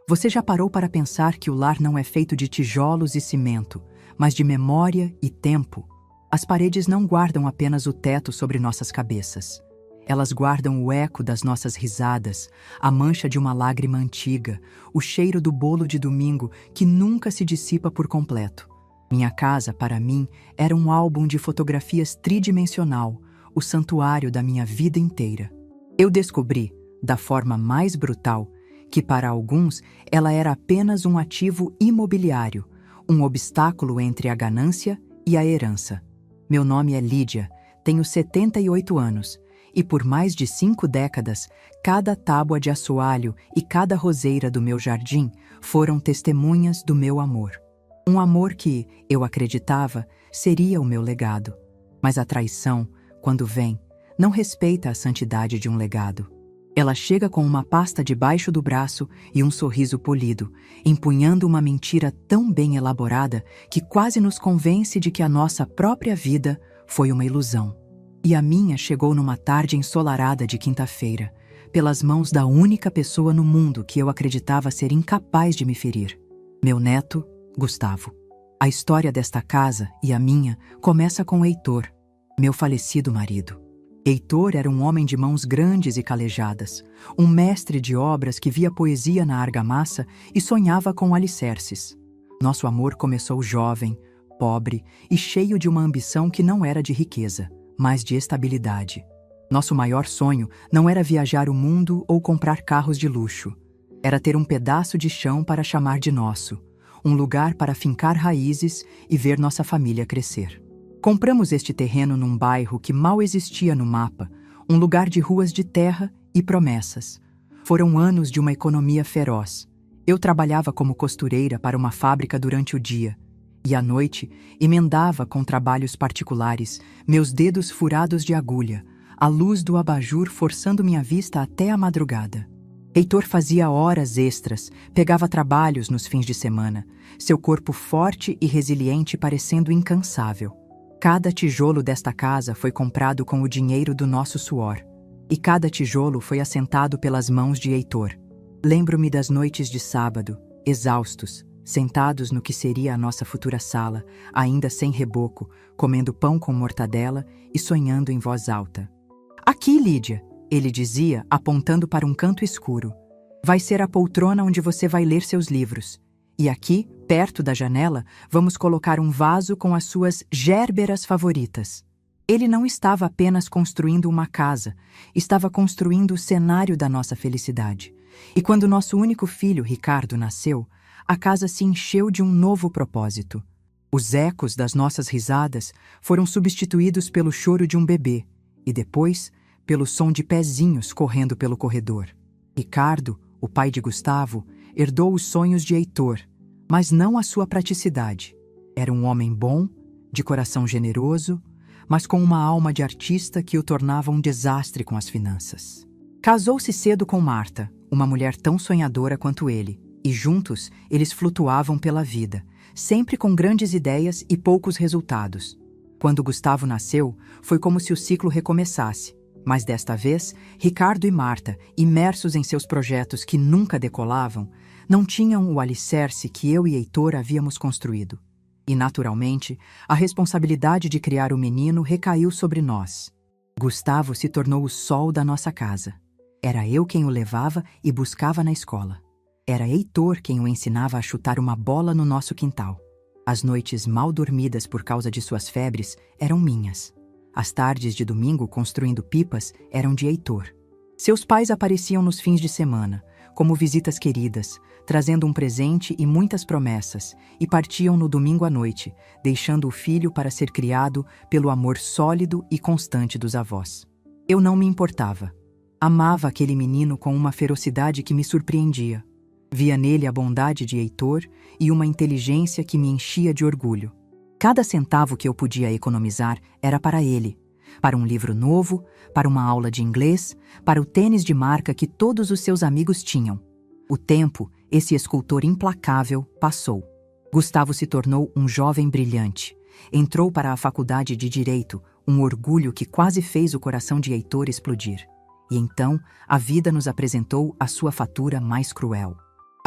Você já parou para pensar que o lar não é feito de tijolos e cimento, mas de memória e tempo? As paredes não guardam apenas o teto sobre nossas cabeças. Elas guardam o eco das nossas risadas, a mancha de uma lágrima antiga, o cheiro do bolo de domingo que nunca se dissipa por completo. Minha casa, para mim, era um álbum de fotografias tridimensional, o santuário da minha vida inteira. Eu descobri, da forma mais brutal, que para alguns ela era apenas um ativo imobiliário, um obstáculo entre a ganância e a herança. Meu nome é Lídia, tenho 78 anos, e por mais de 5 décadas, cada tábua de assoalho e cada roseira do meu jardim foram testemunhas do meu amor. Um amor que, eu acreditava, seria o meu legado. Mas a traição, quando vem, não respeita a santidade de um legado. Ela chega com uma pasta debaixo do braço e um sorriso polido, empunhando uma mentira tão bem elaborada que quase nos convence de que a nossa própria vida foi uma ilusão. E a minha chegou numa tarde ensolarada de quinta-feira, pelas mãos da única pessoa no mundo que eu acreditava ser incapaz de me ferir. Meu neto, Gustavo. A história desta casa e a minha começa com Heitor, meu falecido marido. Heitor era um homem de mãos grandes e calejadas, um mestre de obras que via poesia na argamassa e sonhava com alicerces. Nosso amor começou jovem, pobre e cheio de uma ambição que não era de riqueza, mas de estabilidade. Nosso maior sonho não era viajar o mundo ou comprar carros de luxo. Era ter um pedaço de chão para chamar de nosso, um lugar para fincar raízes e ver nossa família crescer. Compramos este terreno num bairro que mal existia no mapa, um lugar de ruas de terra e promessas. Foram anos de uma economia feroz. Eu trabalhava como costureira para uma fábrica durante o dia, e à noite emendava com trabalhos particulares, meus dedos furados de agulha, a luz do abajur forçando minha vista até a madrugada. Heitor fazia horas extras, pegava trabalhos nos fins de semana, seu corpo forte e resiliente parecendo incansável. Cada tijolo desta casa foi comprado com o dinheiro do nosso suor, e cada tijolo foi assentado pelas mãos de Heitor. Lembro-me das noites de sábado, exaustos, sentados no que seria a nossa futura sala, ainda sem reboco, comendo pão com mortadela e sonhando em voz alta. "Aqui, Lídia", ele dizia, apontando para um canto escuro. "Vai ser a poltrona onde você vai ler seus livros. E aqui, perto da janela, vamos colocar um vaso com as suas gérberas favoritas." Ele não estava apenas construindo uma casa, estava construindo o cenário da nossa felicidade. E quando nosso único filho, Ricardo, nasceu, a casa se encheu de um novo propósito. Os ecos das nossas risadas foram substituídos pelo choro de um bebê, e depois, pelo som de pezinhos correndo pelo corredor. Ricardo, o pai de Gustavo, herdou os sonhos de Heitor, mas não a sua praticidade. Era um homem bom, de coração generoso, mas com uma alma de artista que o tornava um desastre com as finanças. Casou-se cedo com Marta, uma mulher tão sonhadora quanto ele, e juntos eles flutuavam pela vida, sempre com grandes ideias e poucos resultados. Quando Gustavo nasceu, foi como se o ciclo recomeçasse, mas desta vez, Ricardo e Marta, imersos em seus projetos que nunca decolavam, não tinham o alicerce que eu e Heitor havíamos construído. E, naturalmente, a responsabilidade de criar o menino recaiu sobre nós. Gustavo se tornou o sol da nossa casa. Era eu quem o levava e buscava na escola. Era Heitor quem o ensinava a chutar uma bola no nosso quintal. As noites mal dormidas por causa de suas febres eram minhas. As tardes de domingo construindo pipas eram de Heitor. Seus pais apareciam nos fins de semana, como visitas queridas, trazendo um presente e muitas promessas, e partiam no domingo à noite, deixando o filho para ser criado pelo amor sólido e constante dos avós. Eu não me importava. Amava aquele menino com uma ferocidade que me surpreendia. Via nele a bondade de Heitor e uma inteligência que me enchia de orgulho. Cada centavo que eu podia economizar era para ele, para um livro novo, para uma aula de inglês, para o tênis de marca que todos os seus amigos tinham. O tempo, esse escultor implacável, passou. Gustavo se tornou um jovem brilhante. Entrou para a faculdade de Direito, um orgulho que quase fez o coração de Heitor explodir. E então, a vida nos apresentou a sua fatura mais cruel.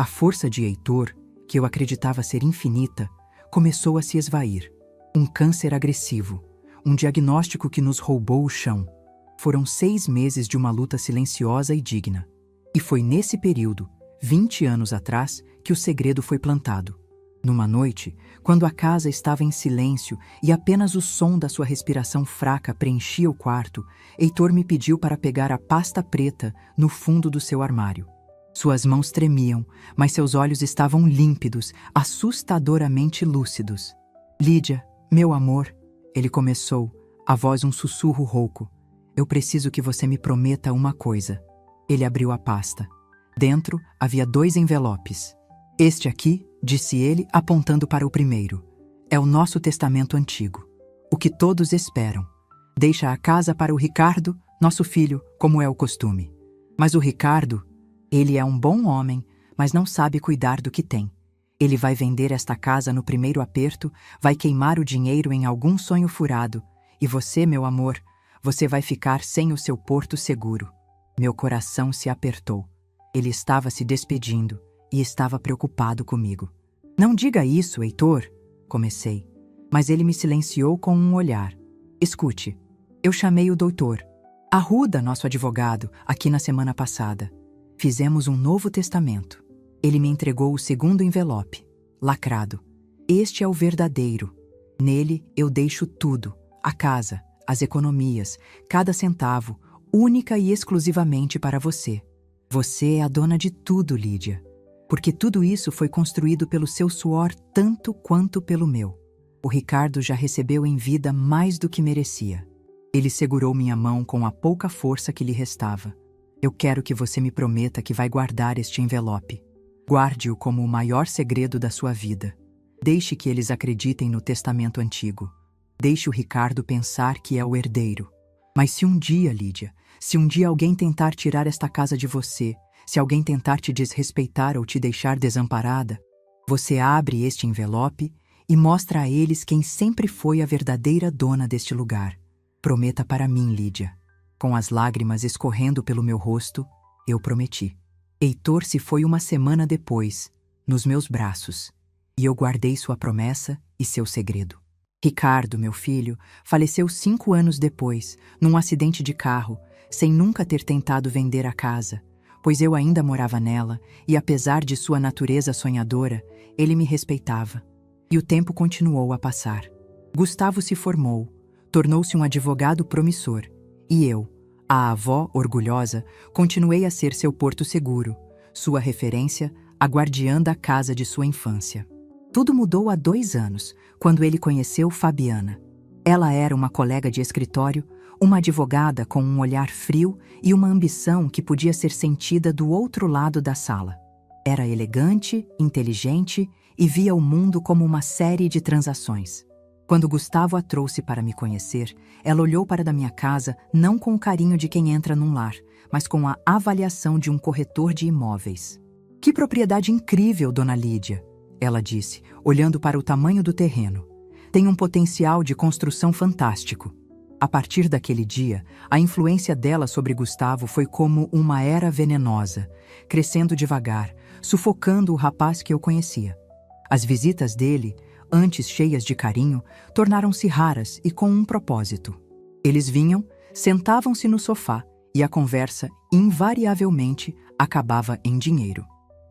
A força de Heitor, que eu acreditava ser infinita, começou a se esvair. Um câncer agressivo, um diagnóstico que nos roubou o chão. Foram 6 meses de uma luta silenciosa e digna. E foi nesse período, 20 anos atrás, que o segredo foi plantado. Numa noite, quando a casa estava em silêncio e apenas o som da sua respiração fraca preenchia o quarto, Heitor me pediu para pegar a pasta preta no fundo do seu armário. Suas mãos tremiam, mas seus olhos estavam límpidos, assustadoramente lúcidos. Lídia, meu amor, ele começou, a voz um sussurro rouco. Eu preciso que você me prometa uma coisa. Ele abriu a pasta. Dentro havia 2 envelopes. Este aqui, disse ele, apontando para o primeiro, é o nosso testamento antigo. O que todos esperam. Deixa a casa para o Ricardo, nosso filho, como é o costume. Mas o Ricardo, ele é um bom homem, mas não sabe cuidar do que tem. Ele vai vender esta casa no primeiro aperto, vai queimar o dinheiro em algum sonho furado, e você, meu amor, você vai ficar sem o seu porto seguro. Meu coração se apertou. Ele estava se despedindo e estava preocupado comigo. Não diga isso, Heitor, comecei, mas ele me silenciou com um olhar. Escute, eu chamei o doutor Arruda, nosso advogado, aqui na semana passada. Fizemos um novo testamento. Ele me entregou o segundo envelope, lacrado. Este é o verdadeiro. Nele eu deixo tudo, a casa, as economias, cada centavo, única e exclusivamente para você. Você é a dona de tudo, Lídia. Porque tudo isso foi construído pelo seu suor tanto quanto pelo meu. O Ricardo já recebeu em vida mais do que merecia. Ele segurou minha mão com a pouca força que lhe restava. Eu quero que você me prometa que vai guardar este envelope. Guarde-o como o maior segredo da sua vida. Deixe que eles acreditem no testamento antigo. Deixe o Ricardo pensar que é o herdeiro. Mas se um dia, Lídia, se um dia alguém tentar tirar esta casa de você, se alguém tentar te desrespeitar ou te deixar desamparada, você abre este envelope e mostra a eles quem sempre foi a verdadeira dona deste lugar. Prometa para mim, Lídia. Com as lágrimas escorrendo pelo meu rosto, eu prometi. Heitor se foi uma semana depois, nos meus braços, e eu guardei sua promessa e seu segredo. Ricardo, meu filho, faleceu 5 anos depois, num acidente de carro, sem nunca ter tentado vender a casa, pois eu ainda morava nela e, apesar de sua natureza sonhadora, ele me respeitava. E o tempo continuou a passar. Gustavo se formou, tornou-se um advogado promissor, e eu, a avó orgulhosa, continuei a ser seu porto seguro, sua referência, a guardiã da casa de sua infância. Tudo mudou há 2 anos, quando ele conheceu Fabiana. Ela era uma colega de escritório, uma advogada com um olhar frio e uma ambição que podia ser sentida do outro lado da sala. Era elegante, inteligente e via o mundo como uma série de transações. Quando Gustavo a trouxe para me conhecer, ela olhou para da minha casa não com o carinho de quem entra num lar, mas com a avaliação de um corretor de imóveis. Que propriedade incrível, dona Lídia! Ela disse, olhando para o tamanho do terreno. Tem um potencial de construção fantástico. A partir daquele dia, a influência dela sobre Gustavo foi como uma era venenosa, crescendo devagar, sufocando o rapaz que eu conhecia. As visitas dele, antes cheias de carinho, tornaram-se raras e com um propósito. Eles vinham, sentavam-se no sofá e a conversa, invariavelmente, acabava em dinheiro.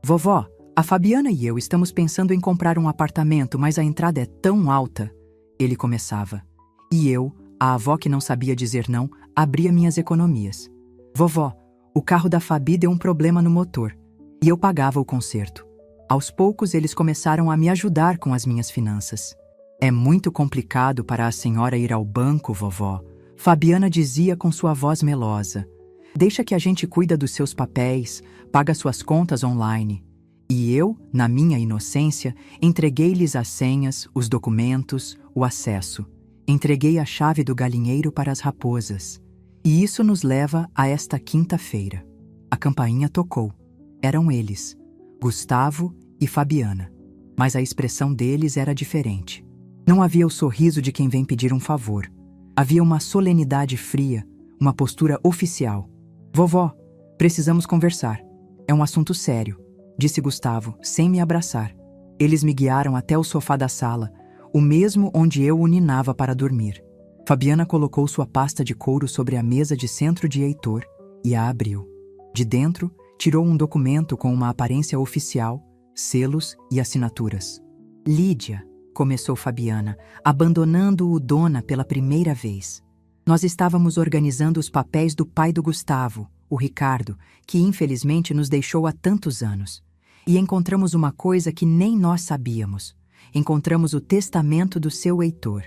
Vovó, a Fabiana e eu estamos pensando em comprar um apartamento, mas a entrada é tão alta, ele começava. E eu, a avó que não sabia dizer não, abria minhas economias. Vovó, o carro da Fabi deu um problema no motor, e eu pagava o conserto. Aos poucos eles começaram a me ajudar com as minhas finanças. É muito complicado para a senhora ir ao banco, vovó, Fabiana dizia com sua voz melosa. Deixa que a gente cuida dos seus papéis, paga suas contas online. E eu, na minha inocência, entreguei-lhes as senhas, os documentos, o acesso. Entreguei a chave do galinheiro para as raposas. E isso nos leva a esta quinta-feira. A campainha tocou. Eram eles, Gustavo e Fabiana. Mas a expressão deles era diferente. Não havia o sorriso de quem vem pedir um favor. Havia uma solenidade fria, uma postura oficial. Vovó, precisamos conversar. É um assunto sério. disse Gustavo, sem me abraçar. Eles me guiaram até o sofá da sala, o mesmo onde eu o ninava para dormir. Fabiana colocou sua pasta de couro sobre a mesa de centro de Heitor e a abriu. De dentro, tirou um documento com uma aparência oficial, selos e assinaturas. Lídia, começou Fabiana, abandonando-o dona pela primeira vez. Nós estávamos organizando os papéis do pai do Gustavo, o Ricardo, que infelizmente nos deixou há tantos anos. E encontramos uma coisa que nem nós sabíamos. Encontramos o testamento do seu Heitor.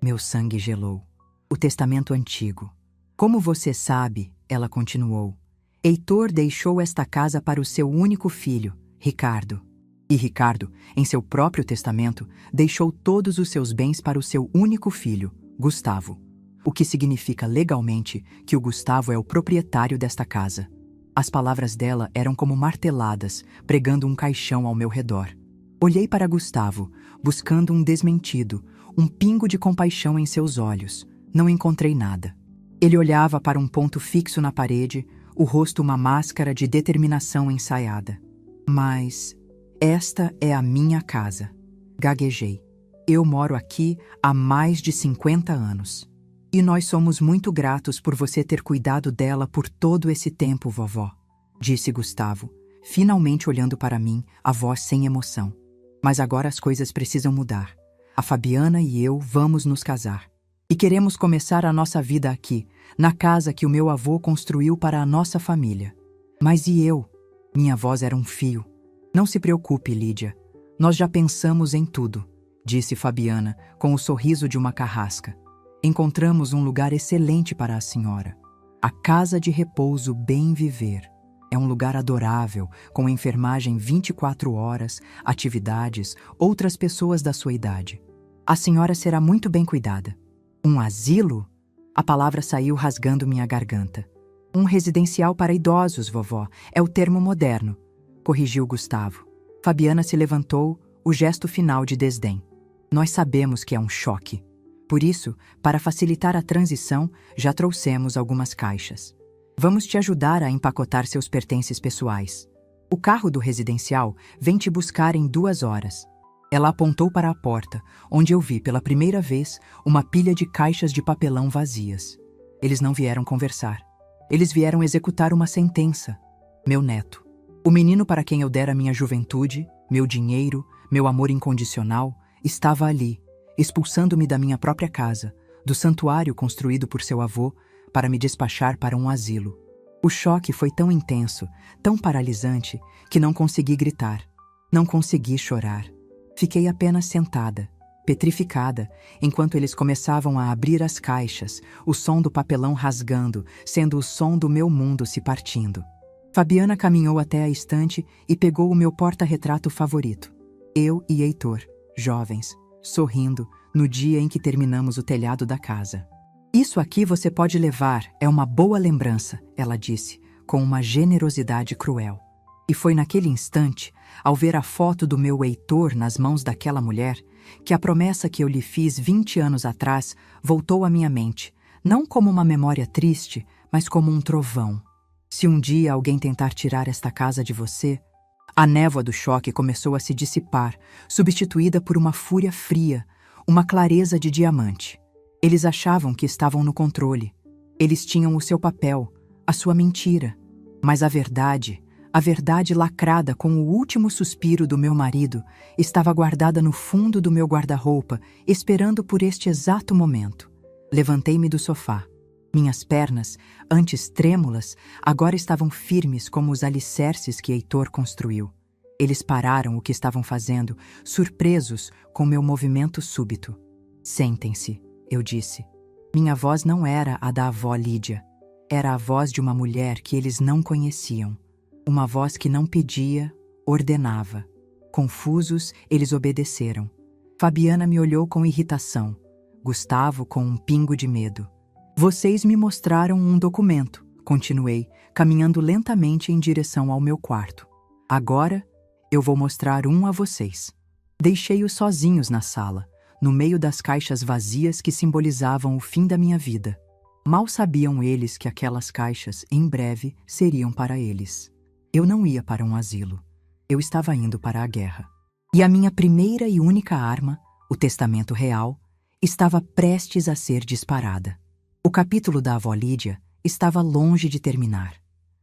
Meu sangue gelou. O testamento antigo. Como você sabe, ela continuou, Heitor deixou esta casa para o seu único filho, Ricardo. E Ricardo, em seu próprio testamento, deixou todos os seus bens para o seu único filho, Gustavo. O que significa legalmente que o Gustavo é o proprietário desta casa. As palavras dela eram como marteladas, pregando um caixão ao meu redor. Olhei para Gustavo, buscando um desmentido, um pingo de compaixão em seus olhos. Não encontrei nada. Ele olhava para um ponto fixo na parede, o rosto uma máscara de determinação ensaiada. Mas esta é a minha casa. Gaguejei. Eu moro aqui há mais de 50 anos. E nós somos muito gratos por você ter cuidado dela por todo esse tempo, vovó, disse Gustavo, finalmente olhando para mim, a voz sem emoção. Mas agora as coisas precisam mudar. A Fabiana e eu vamos nos casar. E queremos começar a nossa vida aqui, na casa que o meu avô construiu para a nossa família. Mas e eu? Minha voz era um fio. Não se preocupe, Lídia. Nós já pensamos em tudo, disse Fabiana, com o sorriso de uma carrasca. Encontramos um lugar excelente para a senhora. A Casa de Repouso Bem Viver. É um lugar adorável, com enfermagem 24 horas, atividades, outras pessoas da sua idade. A senhora será muito bem cuidada. Um asilo? A palavra saiu rasgando minha garganta. Um residencial para idosos, vovó. É o termo moderno, corrigiu Gustavo. Fabiana se levantou, o gesto final de desdém. Nós sabemos que é um choque. Por isso, para facilitar a transição, já trouxemos algumas caixas. Vamos te ajudar a empacotar seus pertences pessoais. O carro do residencial vem te buscar em 2 horas. Ela apontou para a porta, onde eu vi pela primeira vez uma pilha de caixas de papelão vazias. Eles não vieram conversar. Eles vieram executar uma sentença. Meu neto. O menino para quem eu dera minha juventude, meu dinheiro, meu amor incondicional, estava ali, expulsando-me da minha própria casa, do santuário construído por seu avô, para me despachar para um asilo. O choque foi tão intenso, tão paralisante, que não consegui gritar. Não consegui chorar. Fiquei apenas sentada, petrificada, enquanto eles começavam a abrir as caixas, o som do papelão rasgando, sendo o som do meu mundo se partindo. Fabiana caminhou até a estante e pegou o meu porta-retrato favorito. Eu e Heitor, jovens, sorrindo, no dia em que terminamos o telhado da casa. Isso aqui você pode levar, é uma boa lembrança, ela disse, com uma generosidade cruel. E foi naquele instante, ao ver a foto do meu Heitor nas mãos daquela mulher, que a promessa que eu lhe fiz 20 anos atrás voltou à minha mente, não como uma memória triste, mas como um trovão. Se um dia alguém tentar tirar esta casa de você... A névoa do choque começou a se dissipar, substituída por uma fúria fria, uma clareza de diamante. Eles achavam que estavam no controle. Eles tinham o seu papel, a sua mentira. Mas a verdade lacrada com o último suspiro do meu marido, estava guardada no fundo do meu guarda-roupa, esperando por este exato momento. Levantei-me do sofá. Minhas pernas, antes trêmulas, agora estavam firmes como os alicerces que Heitor construiu. Eles pararam o que estavam fazendo, surpresos com meu movimento súbito. Sentem-se, eu disse. Minha voz não era a da avó Lídia. Era a voz de uma mulher que eles não conheciam. Uma voz que não pedia, ordenava. Confusos, eles obedeceram. Fabiana me olhou com irritação. Gustavo com um pingo de medo. Vocês me mostraram um documento, continuei, caminhando lentamente em direção ao meu quarto. Agora, eu vou mostrar um a vocês. Deixei-os sozinhos na sala, no meio das caixas vazias que simbolizavam o fim da minha vida. Mal sabiam eles que aquelas caixas, em breve, seriam para eles. Eu não ia para um asilo. Eu estava indo para a guerra. E a minha primeira e única arma, o testamento real, estava prestes a ser disparada. O capítulo da avó Lídia estava longe de terminar.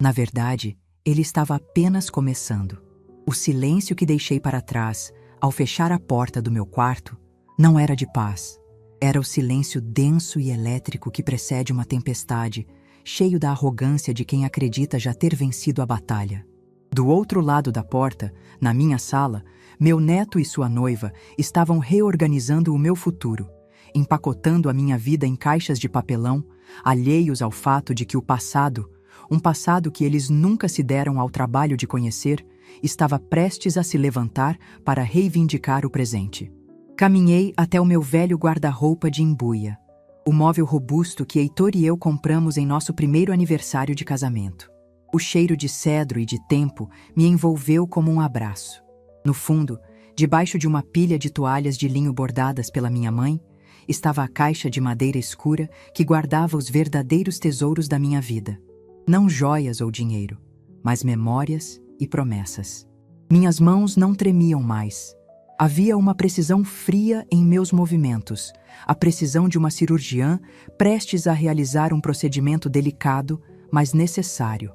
Na verdade, ele estava apenas começando. O silêncio que deixei para trás, ao fechar a porta do meu quarto, não era de paz. Era o silêncio denso e elétrico que precede uma tempestade, cheio da arrogância de quem acredita já ter vencido a batalha. Do outro lado da porta, na minha sala, meu neto e sua noiva estavam reorganizando o meu futuro, empacotando a minha vida em caixas de papelão, alheios ao fato de que o passado, um passado que eles nunca se deram ao trabalho de conhecer, estava prestes a se levantar para reivindicar o presente. Caminhei até o meu velho guarda-roupa de embuia, o móvel robusto que Heitor e eu compramos em nosso primeiro aniversário de casamento. O cheiro de cedro e de tempo me envolveu como um abraço. No fundo, debaixo de uma pilha de toalhas de linho bordadas pela minha mãe, estava a caixa de madeira escura que guardava os verdadeiros tesouros da minha vida. Não joias ou dinheiro, mas memórias e promessas. Minhas mãos não tremiam mais. Havia uma precisão fria em meus movimentos, a precisão de uma cirurgiã prestes a realizar um procedimento delicado, mas necessário.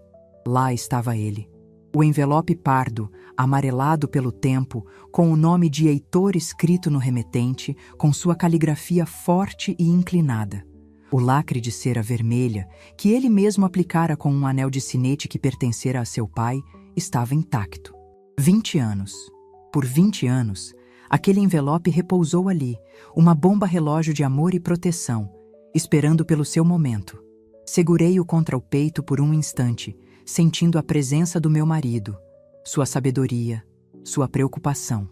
Lá estava ele. O envelope pardo, amarelado pelo tempo, com o nome de Heitor escrito no remetente, com sua caligrafia forte e inclinada. O lacre de cera vermelha, que ele mesmo aplicara com um anel de sinete que pertencera a seu pai, estava intacto. 20 anos. Por 20 anos, aquele envelope repousou ali, uma bomba-relógio de amor e proteção, esperando pelo seu momento. Segurei-o contra o peito por um instante, sentindo a presença do meu marido, sua sabedoria, sua preocupação.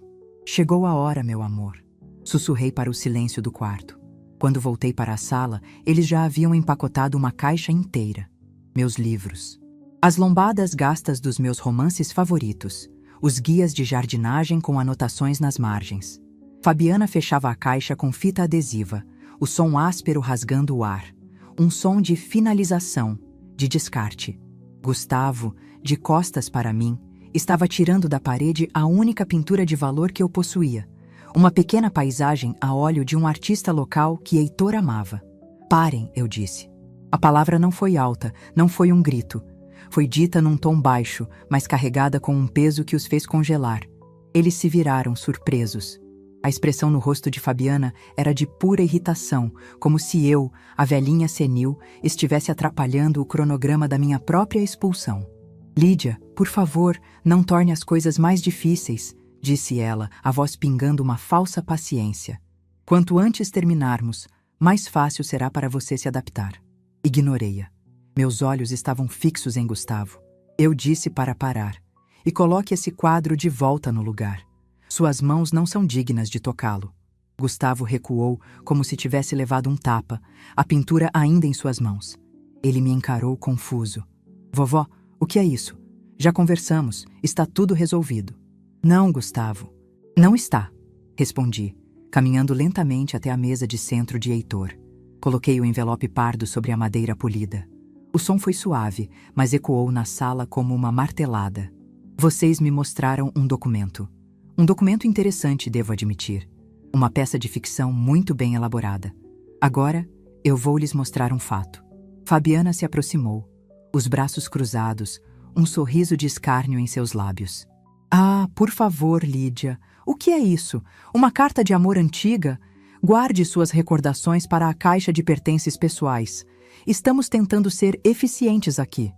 Chegou a hora, meu amor. Sussurrei para o silêncio do quarto. Quando voltei para a sala, eles já haviam empacotado uma caixa inteira. Meus livros. As lombadas gastas dos meus romances favoritos. Os guias de jardinagem com anotações nas margens. Fabiana fechava a caixa com fita adesiva, o som áspero rasgando o ar. Um som de finalização, de descarte. Gustavo, de costas para mim, estava tirando da parede a única pintura de valor que eu possuía. Uma pequena paisagem a óleo de um artista local que Heitor amava. Parem, eu disse. A palavra não foi alta, não foi um grito. Foi dita num tom baixo, mas carregada com um peso que os fez congelar. Eles se viraram, surpresos. A expressão no rosto de Fabiana era de pura irritação, como se eu, a velhinha senil, estivesse atrapalhando o cronograma da minha própria expulsão. Lídia, por favor, não torne as coisas mais difíceis, disse ela, a voz pingando uma falsa paciência. Quanto antes terminarmos, mais fácil será para você se adaptar. Ignorei-a. Meus olhos estavam fixos em Gustavo. Eu disse para parar. E coloque esse quadro de volta no lugar. Suas mãos não são dignas de tocá-lo. Gustavo recuou como se tivesse levado um tapa, a pintura ainda em suas mãos. Ele me encarou confuso. Vovó, o que é isso? Já conversamos, está tudo resolvido. Não, Gustavo. Não está, respondi, caminhando lentamente até a mesa de centro de Heitor. Coloquei o envelope pardo sobre a madeira polida. O som foi suave, mas ecoou na sala como uma martelada. Vocês me mostraram um documento. Um documento interessante, devo admitir. Uma peça de ficção muito bem elaborada. Agora, eu vou lhes mostrar um fato. Fabiana se aproximou, os braços cruzados, um sorriso de escárnio em seus lábios. Ah, por favor, Lídia, o que é isso? Uma carta de amor antiga? Guarde suas recordações para a caixa de pertences pessoais. Estamos tentando ser eficientes aqui.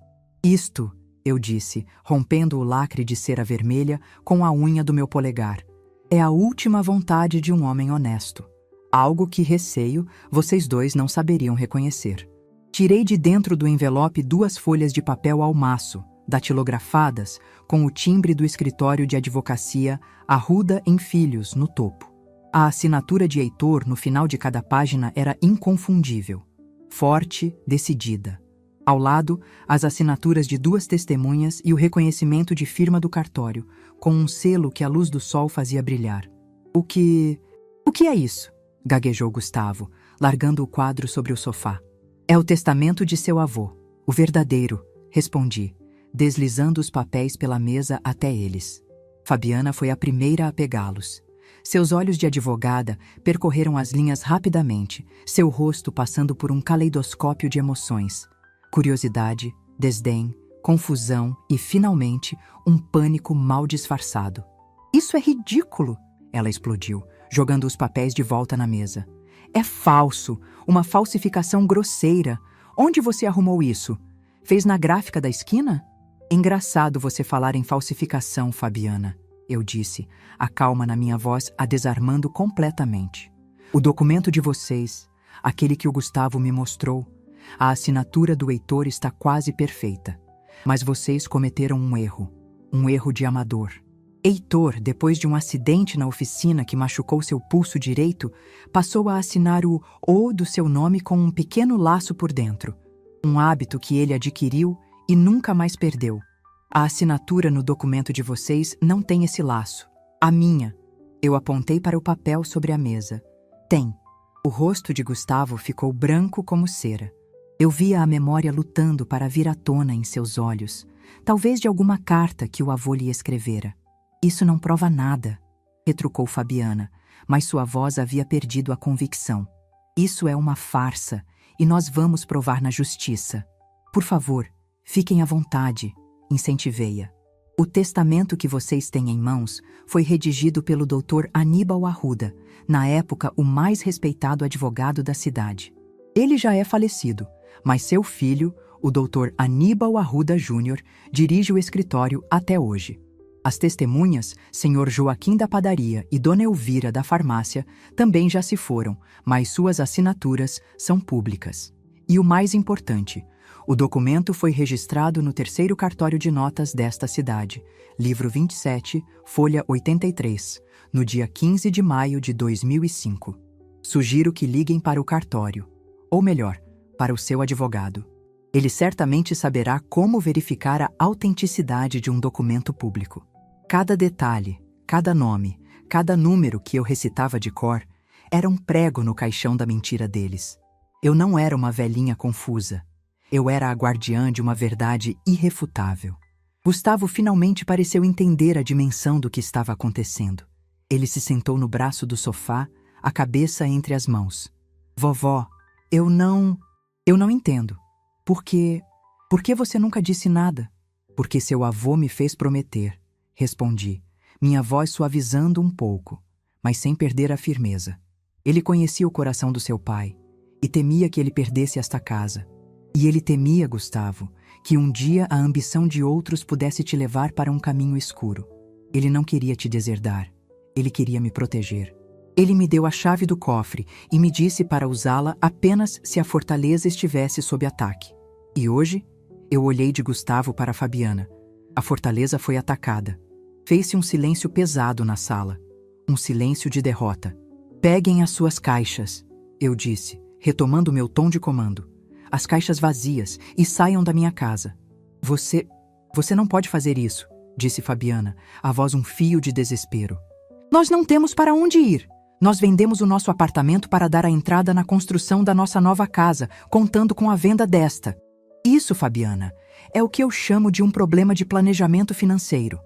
Isto, eu disse, rompendo o lacre de cera vermelha com a unha do meu polegar. É a última vontade de um homem honesto. Algo que, receio, vocês dois não saberiam reconhecer. Tirei de dentro do envelope 2 folhas de papel ao maço, datilografadas, com o timbre do escritório de advocacia Arruda em Filhos no topo. A assinatura de Heitor no final de cada página era inconfundível. Forte, decidida. Ao lado, as assinaturas de 2 testemunhas e o reconhecimento de firma do cartório, com um selo que a luz do sol fazia brilhar. O que é isso? Gaguejou Gustavo, largando o quadro sobre o sofá. É o testamento de seu avô, o verdadeiro, respondi, deslizando os papéis pela mesa até eles. Fabiana foi a primeira a pegá-los. Seus olhos de advogada percorreram as linhas rapidamente, seu rosto passando por um caleidoscópio de emoções. Curiosidade, desdém, confusão e, finalmente, um pânico mal disfarçado. "Isso é ridículo!" ela explodiu, jogando os papéis de volta na mesa. "É falso! Uma falsificação grosseira! Onde você arrumou isso? Fez na gráfica da esquina?" "Engraçado você falar em falsificação, Fabiana", eu disse, a calma na minha voz a desarmando completamente. "O documento de vocês, aquele que o Gustavo me mostrou, a assinatura do Heitor está quase perfeita. Mas vocês cometeram um erro de amador. Heitor, depois de um acidente na oficina que machucou seu pulso direito, passou a assinar o O do seu nome com um pequeno laço por dentro. Um hábito que ele adquiriu e nunca mais perdeu. A assinatura no documento de vocês não tem esse laço. A minha." Eu apontei para o papel sobre a mesa. "Tem." O rosto de Gustavo ficou branco como cera. Eu via a memória lutando para vir à tona em seus olhos, talvez de alguma carta que o avô lhe escrevera. "Isso não prova nada", retrucou Fabiana, mas sua voz havia perdido a convicção. "Isso é uma farsa, e nós vamos provar na justiça. Por favor, fiquem à vontade", incentivei-a. "O testamento que vocês têm em mãos foi redigido pelo Dr. Aníbal Arruda, na época o mais respeitado advogado da cidade. Ele já é falecido, mas seu filho, o Dr. Aníbal Arruda Júnior, dirige o escritório até hoje. As testemunhas, Sr. Joaquim da padaria e Dona Elvira da farmácia, também já se foram, mas suas assinaturas são públicas. E o mais importante, o documento foi registrado no 3º cartório de notas desta cidade, livro 27, folha 83, no dia 15 de maio de 2005. Sugiro que liguem para o cartório, ou melhor, para o seu advogado. Ele certamente saberá como verificar a autenticidade de um documento público. Cada detalhe, cada nome, cada número que eu recitava de cor era um prego no caixão da mentira deles. Eu não era uma velhinha confusa. Eu era a guardiã de uma verdade irrefutável. Gustavo finalmente pareceu entender a dimensão do que estava acontecendo. Ele se sentou no braço do sofá, a cabeça entre as mãos. "Vovó, eu não entendo. Por que você nunca disse nada?" "Porque seu avô me fez prometer", respondi, minha voz suavizando um pouco, mas sem perder a firmeza. Ele conhecia o coração do seu pai e temia que ele perdesse esta casa. E ele temia, Gustavo, que um dia a ambição de outros pudesse te levar para um caminho escuro. Ele não queria te deserdar. Ele queria me proteger. Ele me deu a chave do cofre e me disse para usá-la apenas se a fortaleza estivesse sob ataque. E hoje, eu olhei de Gustavo para Fabiana. A fortaleza foi atacada. Fez-se um silêncio pesado na sala. Um silêncio de derrota. "Peguem as suas caixas", eu disse, retomando meu tom de comando. "As caixas vazias e saiam da minha casa." Você não pode fazer isso", disse Fabiana, a voz um fio de desespero. "Nós não temos para onde ir. Nós vendemos o nosso apartamento para dar a entrada na construção da nossa nova casa, contando com a venda desta. Isso, Fabiana, é o que eu chamo de um problema de planejamento financeiro.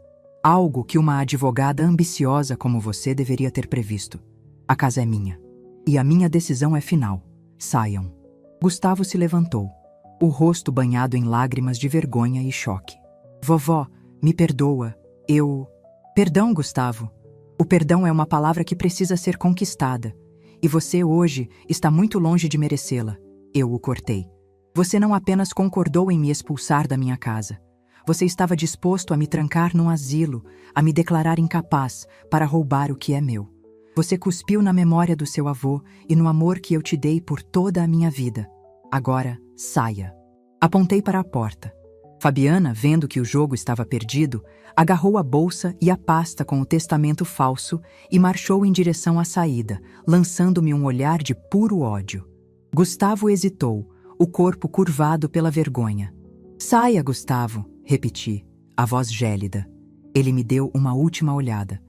Algo que uma advogada ambiciosa como você deveria ter previsto. A casa é minha. E a minha decisão é final. Saiam." Gustavo se levantou, o rosto banhado em lágrimas de vergonha e choque. "Vovó, me perdoa. Perdão, Gustavo. O perdão é uma palavra que precisa ser conquistada. E você hoje está muito longe de merecê-la." Eu o cortei. "Você não apenas concordou em me expulsar da minha casa. Você estava disposto a me trancar num asilo, a me declarar incapaz para roubar o que é meu. Você cuspiu na memória do seu avô e no amor que eu te dei por toda a minha vida. Agora, saia." Apontei para a porta. Fabiana, vendo que o jogo estava perdido, agarrou a bolsa e a pasta com o testamento falso e marchou em direção à saída, lançando-me um olhar de puro ódio. Gustavo hesitou, o corpo curvado pela vergonha. "Saia, Gustavo", repeti, a voz gélida. Ele me deu uma última olhada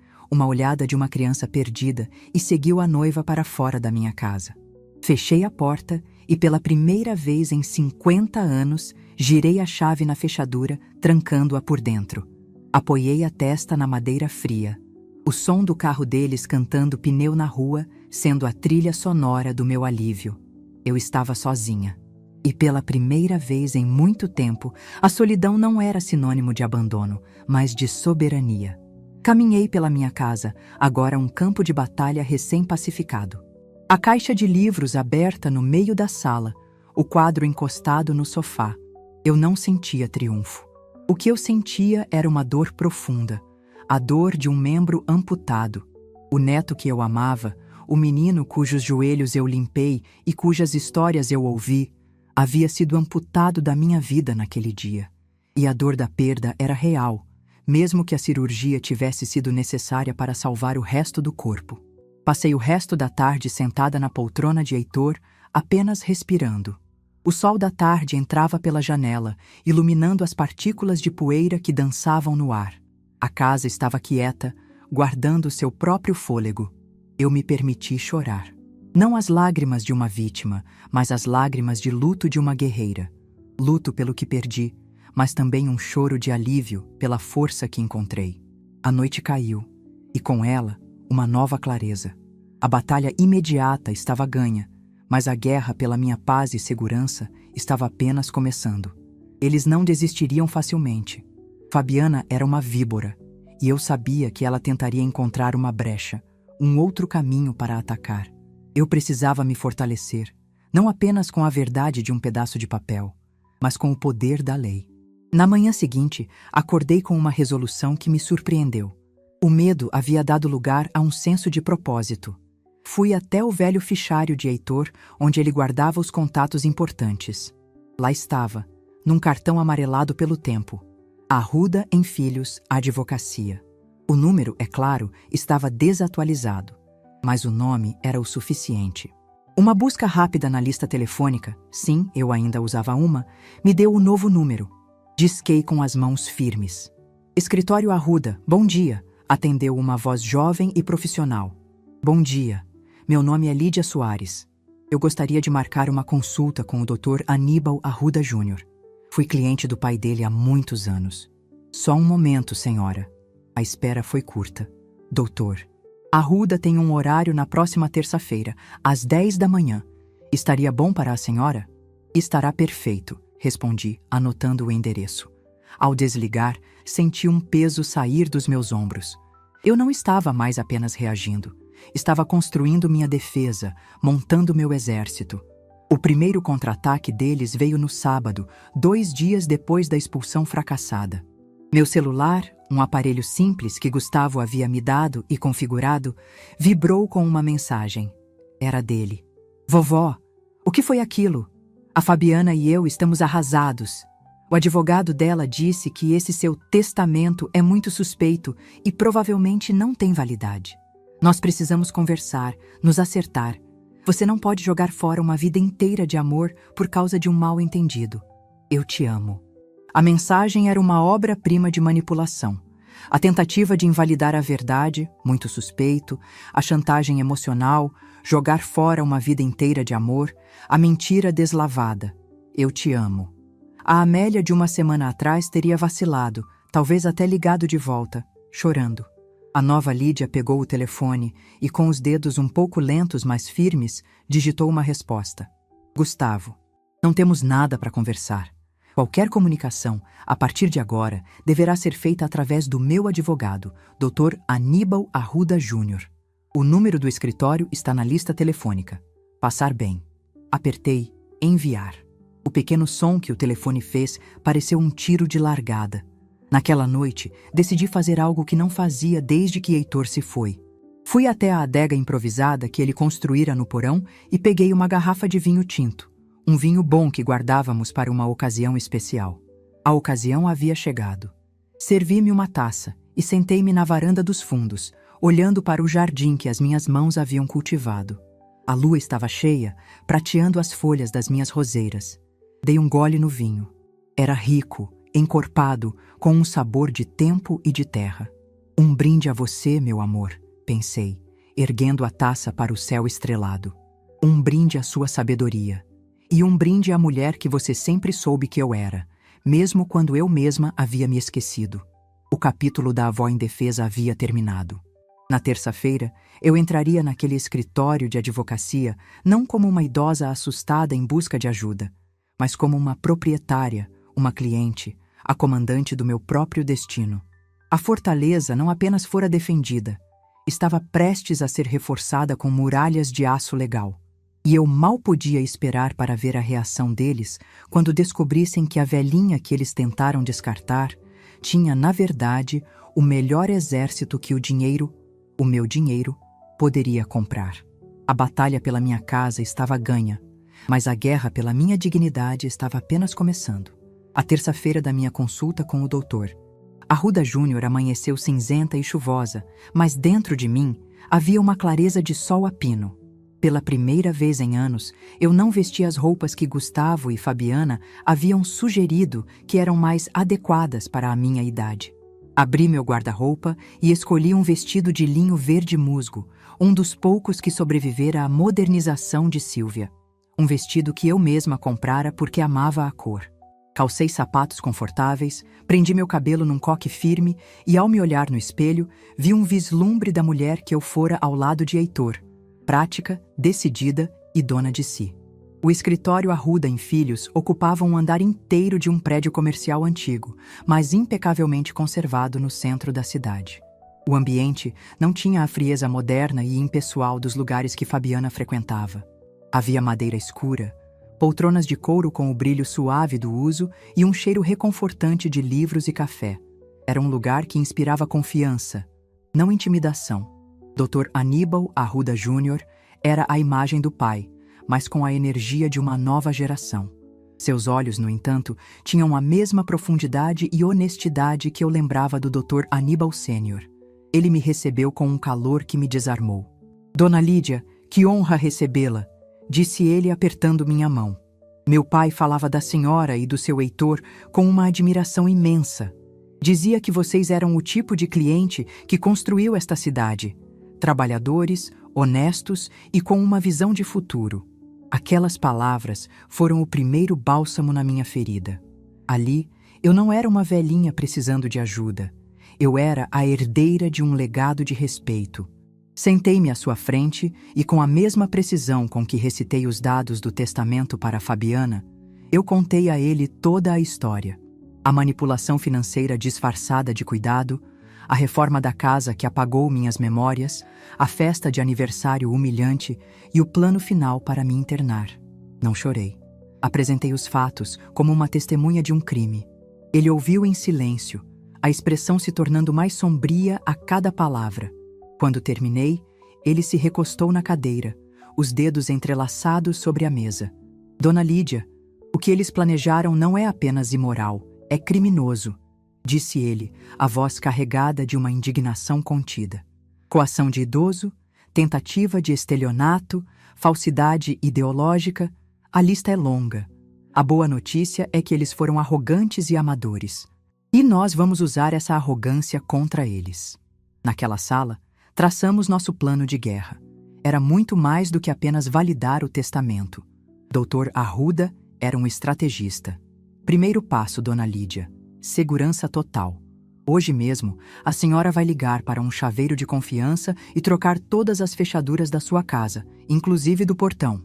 de uma criança perdida e seguiu a noiva para fora da minha casa. Fechei a porta e, pela primeira vez em 50 anos, girei a chave na fechadura, trancando-a por dentro. Apoiei a testa na madeira fria. O som do carro deles cantando pneu na rua, sendo a trilha sonora do meu alívio. Eu estava sozinha. E pela primeira vez em muito tempo, a solidão não era sinônimo de abandono, mas de soberania. Caminhei pela minha casa, agora um campo de batalha recém-pacificado. A caixa de livros aberta no meio da sala, o quadro encostado no sofá. Eu não sentia triunfo. O que eu sentia era uma dor profunda, a dor de um membro amputado. O neto que eu amava, o menino cujos joelhos eu limpei e cujas histórias eu ouvi, havia sido amputado da minha vida naquele dia. E a dor da perda era real, mesmo que a cirurgia tivesse sido necessária para salvar o resto do corpo. Passei o resto da tarde sentada na poltrona de Heitor, apenas respirando. O sol da tarde entrava pela janela, iluminando as partículas de poeira que dançavam no ar. A casa estava quieta, guardando seu próprio fôlego. Eu me permiti chorar. Não as lágrimas de uma vítima, mas as lágrimas de luto de uma guerreira. Luto pelo que perdi, mas também um choro de alívio pela força que encontrei. A noite caiu, e com ela, uma nova clareza. A batalha imediata estava ganha, mas a guerra pela minha paz e segurança estava apenas começando. Eles não desistiriam facilmente. Fabiana era uma víbora, e eu sabia que ela tentaria encontrar uma brecha, um outro caminho para atacar. Eu precisava me fortalecer, não apenas com a verdade de um pedaço de papel, mas com o poder da lei. Na manhã seguinte, acordei com uma resolução que me surpreendeu. O medo havia dado lugar a um senso de propósito. Fui até o velho fichário de Heitor, onde ele guardava os contatos importantes. Lá estava, num cartão amarelado pelo tempo. Arruda em Filhos, Advocacia. O número, é claro, estava desatualizado, mas o nome era o suficiente. Uma busca rápida na lista telefônica, sim, eu ainda usava uma, me deu o novo número. Disquei com as mãos firmes. Escritório Arruda, bom dia, atendeu uma voz jovem e profissional. Bom dia, meu nome é Lídia Soares. Eu gostaria de marcar uma consulta com o Dr. Aníbal Arruda Júnior. Fui cliente do pai dele há muitos anos. Só um momento, senhora. A espera foi curta. Doutor, Arruda tem um horário na próxima terça-feira, às 10 da manhã. Estaria bom para a senhora? Estará perfeito, respondi, anotando o endereço. Ao desligar, senti um peso sair dos meus ombros. Eu não estava mais apenas reagindo. Estava construindo minha defesa, montando meu exército. O primeiro contra-ataque deles veio no sábado, 2 dias depois da expulsão fracassada. Meu celular, um aparelho simples que Gustavo havia me dado e configurado, vibrou com uma mensagem. Era dele. Vovó, o que foi aquilo? A Fabiana e eu estamos arrasados. O advogado dela disse que esse seu testamento é muito suspeito e provavelmente não tem validade. Nós precisamos conversar, nos acertar. Você não pode jogar fora uma vida inteira de amor por causa de um mal-entendido. Eu te amo. A mensagem era uma obra-prima de manipulação. A tentativa de invalidar a verdade, muito suspeito, a chantagem emocional, jogar fora uma vida inteira de amor, a mentira deslavada. Eu te amo. A Amélia de uma semana atrás teria vacilado, talvez até ligado de volta, chorando. A nova Lídia pegou o telefone e, com os dedos um pouco lentos, mas firmes, digitou uma resposta. Gustavo, não temos nada para conversar. Qualquer comunicação, a partir de agora, deverá ser feita através do meu advogado, Dr. Aníbal Arruda Júnior. O número do escritório está na lista telefônica. Passar bem. Apertei enviar. O pequeno som que o telefone fez pareceu um tiro de largada. Naquela noite, decidi fazer algo que não fazia desde que Heitor se foi. Fui até a adega improvisada que ele construíra no porão e peguei uma garrafa de vinho tinto. Um vinho bom que guardávamos para uma ocasião especial. A ocasião havia chegado. Servi-me uma taça e sentei-me na varanda dos fundos, olhando para o jardim que as minhas mãos haviam cultivado. A lua estava cheia, prateando as folhas das minhas roseiras. Dei um gole no vinho. Era rico, encorpado, com um sabor de tempo e de terra. Um brinde a você, meu amor, pensei, erguendo a taça para o céu estrelado. Um brinde à sua sabedoria. E um brinde à mulher que você sempre soube que eu era, mesmo quando eu mesma havia me esquecido. O capítulo da avó indefesa havia terminado. Na terça-feira, eu entraria naquele escritório de advocacia não como uma idosa assustada em busca de ajuda, mas como uma proprietária, uma cliente, a comandante do meu próprio destino. A fortaleza não apenas fora defendida, estava prestes a ser reforçada com muralhas de aço legal. E eu mal podia esperar para ver a reação deles quando descobrissem que a velhinha que eles tentaram descartar tinha, na verdade, o melhor exército que o meu dinheiro, poderia comprar. A batalha pela minha casa estava ganha, mas a guerra pela minha dignidade estava apenas começando. A terça-feira da minha consulta com o doutor. Arruda Júnior amanheceu cinzenta e chuvosa, mas dentro de mim havia uma clareza de sol a pino. Pela primeira vez em anos, eu não vestia as roupas que Gustavo e Fabiana haviam sugerido que eram mais adequadas para a minha idade. Abri meu guarda-roupa e escolhi um vestido de linho verde musgo, um dos poucos que sobrevivera à modernização de Silvia. Um vestido que eu mesma comprara porque amava a cor. Calcei sapatos confortáveis, prendi meu cabelo num coque firme e, ao me olhar no espelho, vi um vislumbre da mulher que eu fora ao lado de Heitor. Prática, decidida e dona de si. O escritório Arruda em Filhos ocupava um andar inteiro de um prédio comercial antigo, mas impecavelmente conservado no centro da cidade. O ambiente não tinha a frieza moderna e impessoal dos lugares que Fabiana frequentava. Havia madeira escura, poltronas de couro com o brilho suave do uso e um cheiro reconfortante de livros e café. Era um lugar que inspirava confiança, não intimidação. Dr. Aníbal Arruda Júnior era a imagem do pai, mas com a energia de uma nova geração. Seus olhos, no entanto, tinham a mesma profundidade e honestidade que eu lembrava do Dr. Aníbal Sênior. Ele me recebeu com um calor que me desarmou. Dona Lídia, que honra recebê-la, disse ele apertando minha mão. Meu pai falava da senhora e do seu Heitor com uma admiração imensa. Dizia que vocês eram o tipo de cliente que construiu esta cidade. Trabalhadores, honestos e com uma visão de futuro. Aquelas palavras foram o primeiro bálsamo na minha ferida. Ali, eu não era uma velhinha precisando de ajuda. Eu era a herdeira de um legado de respeito. Sentei-me à sua frente e, com a mesma precisão com que recitei os dados do testamento para Fabiana, eu contei a ele toda a história. A manipulação financeira disfarçada de cuidado, a reforma da casa que apagou minhas memórias, a festa de aniversário humilhante e o plano final para me internar. Não chorei. Apresentei os fatos como uma testemunha de um crime. Ele ouviu em silêncio, a expressão se tornando mais sombria a cada palavra. Quando terminei, ele se recostou na cadeira, os dedos entrelaçados sobre a mesa. Dona Lídia, o que eles planejaram não é apenas imoral, é criminoso, disse ele, a voz carregada de uma indignação contida. Coação de idoso, tentativa de estelionato, falsidade ideológica, a lista é longa. A boa notícia é que eles foram arrogantes e amadores. E nós vamos usar essa arrogância contra eles. Naquela sala, traçamos nosso plano de guerra. Era muito mais do que apenas validar o testamento. Dr. Arruda era um estrategista. Primeiro passo, Dona Lídia. Segurança total. Hoje mesmo, a senhora vai ligar para um chaveiro de confiança e trocar todas as fechaduras da sua casa, inclusive do portão.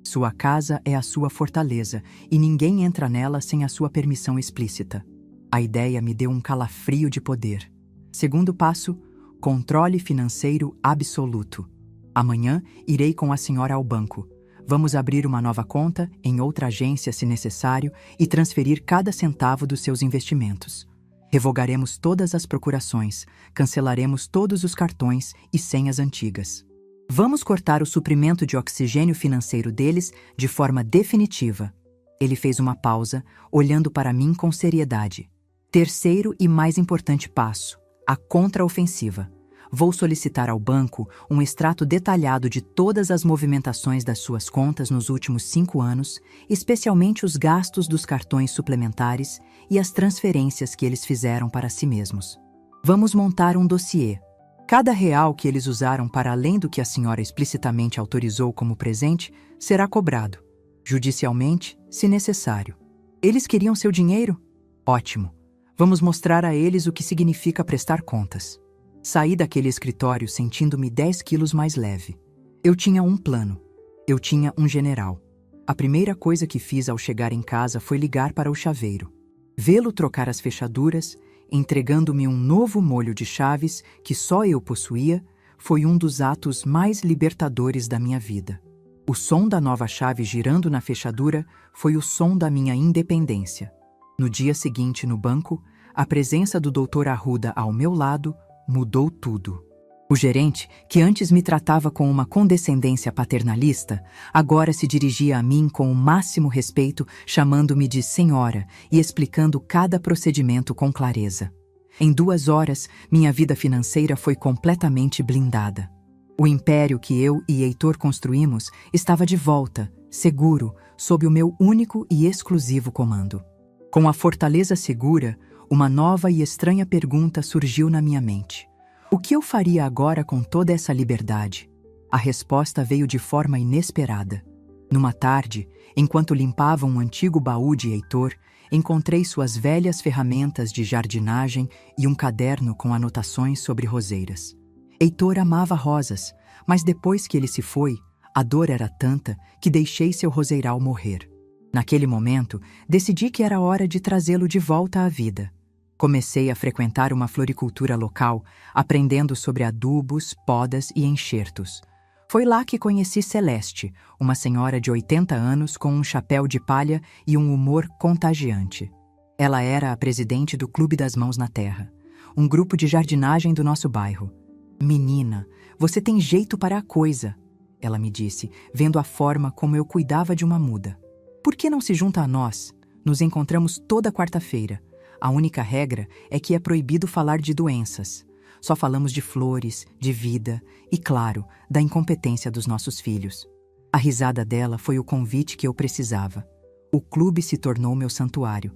Sua casa é a sua fortaleza e ninguém entra nela sem a sua permissão explícita. A ideia me deu um calafrio de poder. Segundo passo, controle financeiro absoluto. Amanhã irei com a senhora ao banco. Vamos abrir uma nova conta em outra agência se necessário e transferir cada centavo dos seus investimentos. Revogaremos todas as procurações, cancelaremos todos os cartões e senhas antigas. Vamos cortar o suprimento de oxigênio financeiro deles de forma definitiva. Ele fez uma pausa, olhando para mim com seriedade. Terceiro e mais importante passo, a contraofensiva. Vou solicitar ao banco um extrato detalhado de todas as movimentações das suas contas nos últimos 5 anos, especialmente os gastos dos cartões suplementares e as transferências que eles fizeram para si mesmos. Vamos montar um dossiê. Cada real que eles usaram para além do que a senhora explicitamente autorizou como presente será cobrado, judicialmente, se necessário. Eles queriam seu dinheiro? Ótimo. Vamos mostrar a eles o que significa prestar contas. Saí daquele escritório sentindo-me 10 quilos mais leve. Eu tinha um plano. Eu tinha um general. A primeira coisa que fiz ao chegar em casa foi ligar para o chaveiro. Vê-lo trocar as fechaduras, entregando-me um novo molho de chaves que só eu possuía, foi um dos atos mais libertadores da minha vida. O som da nova chave girando na fechadura foi o som da minha independência. No dia seguinte, no banco, a presença do Dr. Arruda ao meu lado mudou tudo. O gerente, que antes me tratava com uma condescendência paternalista, agora se dirigia a mim com o máximo respeito, chamando-me de senhora e explicando cada procedimento com clareza. Em 2 horas, minha vida financeira foi completamente blindada. O império que eu e Heitor construímos estava de volta, seguro, sob o meu único e exclusivo comando. Com a fortaleza segura, uma nova e estranha pergunta surgiu na minha mente. O que eu faria agora com toda essa liberdade? A resposta veio de forma inesperada. Numa tarde, enquanto limpava um antigo baú de Heitor, encontrei suas velhas ferramentas de jardinagem e um caderno com anotações sobre roseiras. Heitor amava rosas, mas depois que ele se foi, a dor era tanta que deixei seu roseiral morrer. Naquele momento, decidi que era hora de trazê-lo de volta à vida. Comecei a frequentar uma floricultura local, aprendendo sobre adubos, podas e enxertos. Foi lá que conheci Celeste, uma senhora de 80 anos com um chapéu de palha e um humor contagiante. Ela era a presidente do Clube das Mãos na Terra, um grupo de jardinagem do nosso bairro. "Menina, você tem jeito para a coisa", ela me disse, vendo a forma como eu cuidava de uma muda. "Por que não se junta a nós? Nos encontramos toda quarta-feira. A única regra é que é proibido falar de doenças. Só falamos de flores, de vida e, claro, da incompetência dos nossos filhos." A risada dela foi o convite que eu precisava. O clube se tornou meu santuário.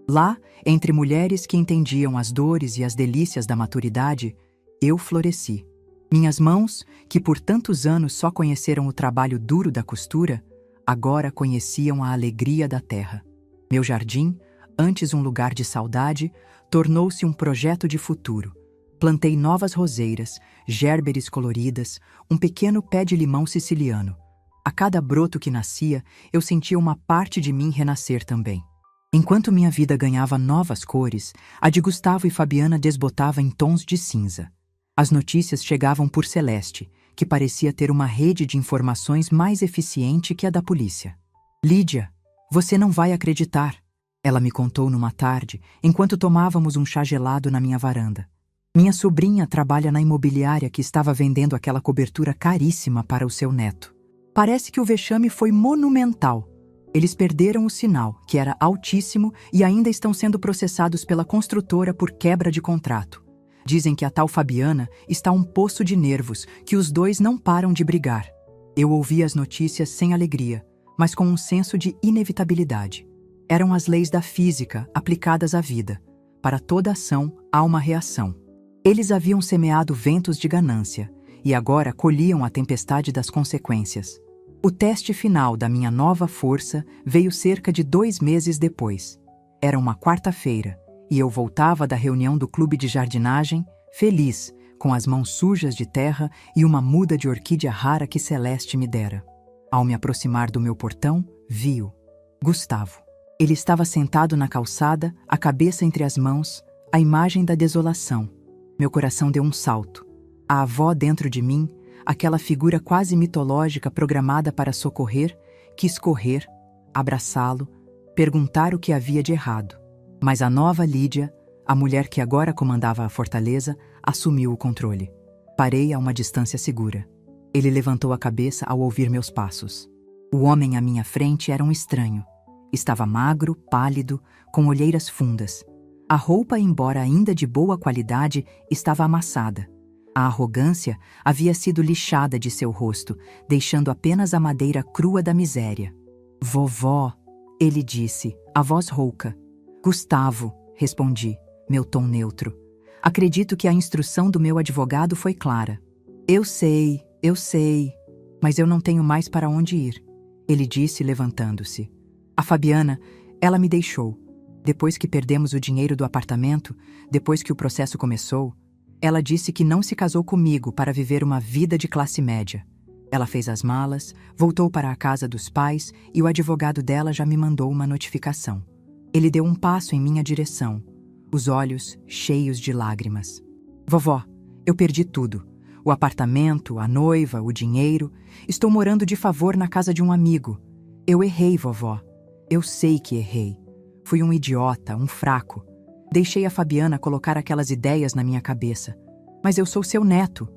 Lá, entre mulheres que entendiam as dores e as delícias da maturidade, eu floresci. Minhas mãos, que por tantos anos só conheceram o trabalho duro da costura, agora conheciam a alegria da terra. Meu jardim, antes um lugar de saudade, tornou-se um projeto de futuro. Plantei novas roseiras, gerberes coloridas, um pequeno pé de limão siciliano. A cada broto que nascia, eu sentia uma parte de mim renascer também. Enquanto minha vida ganhava novas cores, a de Gustavo e Fabiana desbotava em tons de cinza. As notícias chegavam por Celeste, que parecia ter uma rede de informações mais eficiente que a da polícia. "Lídia, você não vai acreditar", ela me contou numa tarde, enquanto tomávamos um chá gelado na minha varanda. "Minha sobrinha trabalha na imobiliária que estava vendendo aquela cobertura caríssima para o seu neto. Parece que o vexame foi monumental. Eles perderam o sinal, que era altíssimo, e ainda estão sendo processados pela construtora por quebra de contrato. Dizem que a tal Fabiana está um poço de nervos, que os dois não param de brigar." Eu ouvi as notícias sem alegria, mas com um senso de inevitabilidade. Eram as leis da física aplicadas à vida. Para toda ação, há uma reação. Eles haviam semeado ventos de ganância, e agora colhiam a tempestade das consequências. O teste final da minha nova força veio cerca de 2 meses depois. Era uma quarta-feira, e eu voltava da reunião do clube de jardinagem, feliz, com as mãos sujas de terra e uma muda de orquídea rara que Celeste me dera. Ao me aproximar do meu portão, vi-o. Gustavo. Ele estava sentado na calçada, a cabeça entre as mãos, a imagem da desolação. Meu coração deu um salto. A avó dentro de mim, aquela figura quase mitológica programada para socorrer, quis correr, abraçá-lo, perguntar o que havia de errado. Mas a nova Lídia, a mulher que agora comandava a fortaleza, assumiu o controle. Parei a uma distância segura. Ele levantou a cabeça ao ouvir meus passos. O homem à minha frente era um estranho. Estava magro, pálido, com olheiras fundas. A roupa, embora ainda de boa qualidade, estava amassada. A arrogância havia sido lixada de seu rosto, deixando apenas a madeira crua da miséria. "Vovó", ele disse, a voz rouca. "Gustavo", respondi, meu tom neutro. Acredito que a instrução do meu advogado foi clara. Eu sei, mas eu não tenho mais para onde ir", ele disse, levantando-se. "A Fabiana, ela me deixou. Depois que perdemos o dinheiro do apartamento, depois que o processo começou, ela disse que não se casou comigo para viver uma vida de classe média. Ela fez as malas, voltou para a casa dos pais e o advogado dela já me mandou uma notificação. Ele deu um passo em minha direção, os olhos cheios de lágrimas. Vovó, eu perdi tudo. O apartamento, a noiva, o dinheiro. Estou morando de favor na casa de um amigo. Eu errei, vovó. Eu sei que errei. Fui um idiota, um fraco. Deixei a Fabiana colocar aquelas ideias na minha cabeça. Mas eu sou seu neto,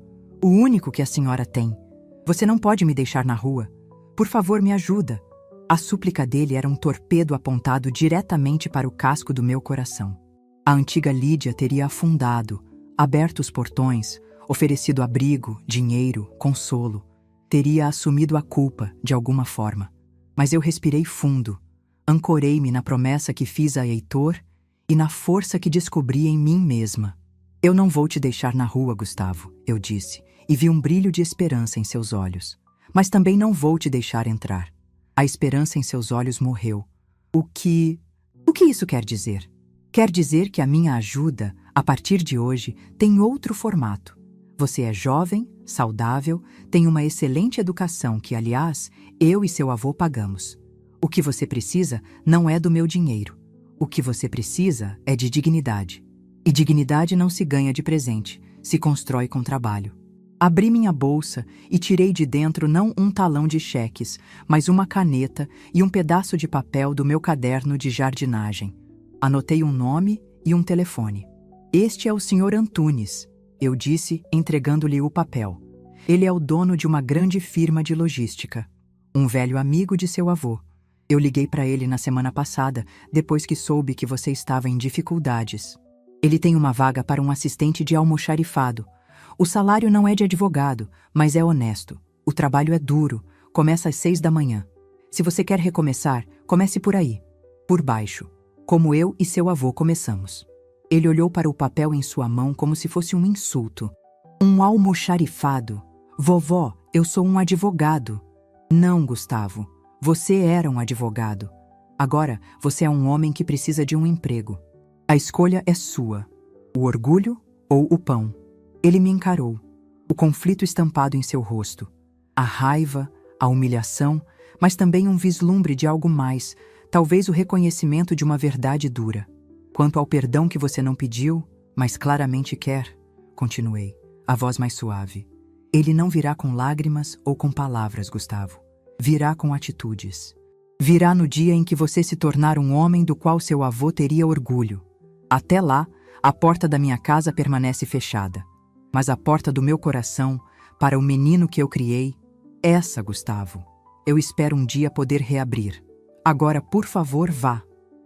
o único que a senhora tem. Você não pode me deixar na rua. Por favor, me ajuda. A súplica dele era um torpedo apontado diretamente para o casco do meu coração. A antiga Lídia teria afundado, aberto os portões, oferecido abrigo, dinheiro, consolo. Teria assumido a culpa, de alguma forma. Mas eu respirei fundo, ancorei-me na promessa que fiz a Heitor e na força que descobri em mim mesma. Eu não vou te deixar na rua, Gustavo, eu disse, e vi um brilho de esperança em seus olhos. Mas também não vou te deixar entrar. A esperança em seus olhos morreu. O que isso quer dizer? Quer dizer que a minha ajuda, a partir de hoje, tem outro formato. Você é jovem, saudável, tem uma excelente educação que, aliás, eu e seu avô pagamos. O que você precisa não é do meu dinheiro. O que você precisa é de dignidade. E dignidade não se ganha de presente, se constrói com trabalho. Abri minha bolsa e tirei de dentro não um talão de cheques, mas uma caneta e um pedaço de papel do meu caderno de jardinagem. Anotei um nome e um telefone. Este é o Sr. Antunes, eu disse, entregando-lhe o papel. Ele é o dono de uma grande firma de logística. Um velho amigo de seu avô. Eu liguei para ele na semana passada, depois que soube que você estava em dificuldades. Ele tem uma vaga para um assistente de almoxarifado. O salário não é de advogado, mas é honesto. O trabalho é duro, começa às 6 da manhã. Se você quer recomeçar, comece por aí, por baixo, como eu e seu avô começamos. Ele olhou para o papel em sua mão como se fosse um insulto. Um almoxarifado? Vovó, eu sou um advogado. Não, Gustavo. Você era um advogado. Agora, você é um homem que precisa de um emprego. A escolha é sua. O orgulho ou o pão. Ele me encarou. O conflito estampado em seu rosto. A raiva, a humilhação, mas também um vislumbre de algo mais, talvez o reconhecimento de uma verdade dura. Quanto ao perdão que você não pediu, mas claramente quer, continuei, a voz mais suave. Ele não virá com lágrimas ou com palavras, Gustavo. Virá com atitudes. Virá no dia em que você se tornar um homem do qual seu avô teria orgulho. Até lá, a porta da minha casa permanece fechada. Mas a porta do meu coração, para o menino que eu criei, essa, Gustavo, eu espero um dia poder reabrir. Agora, por favor, vá.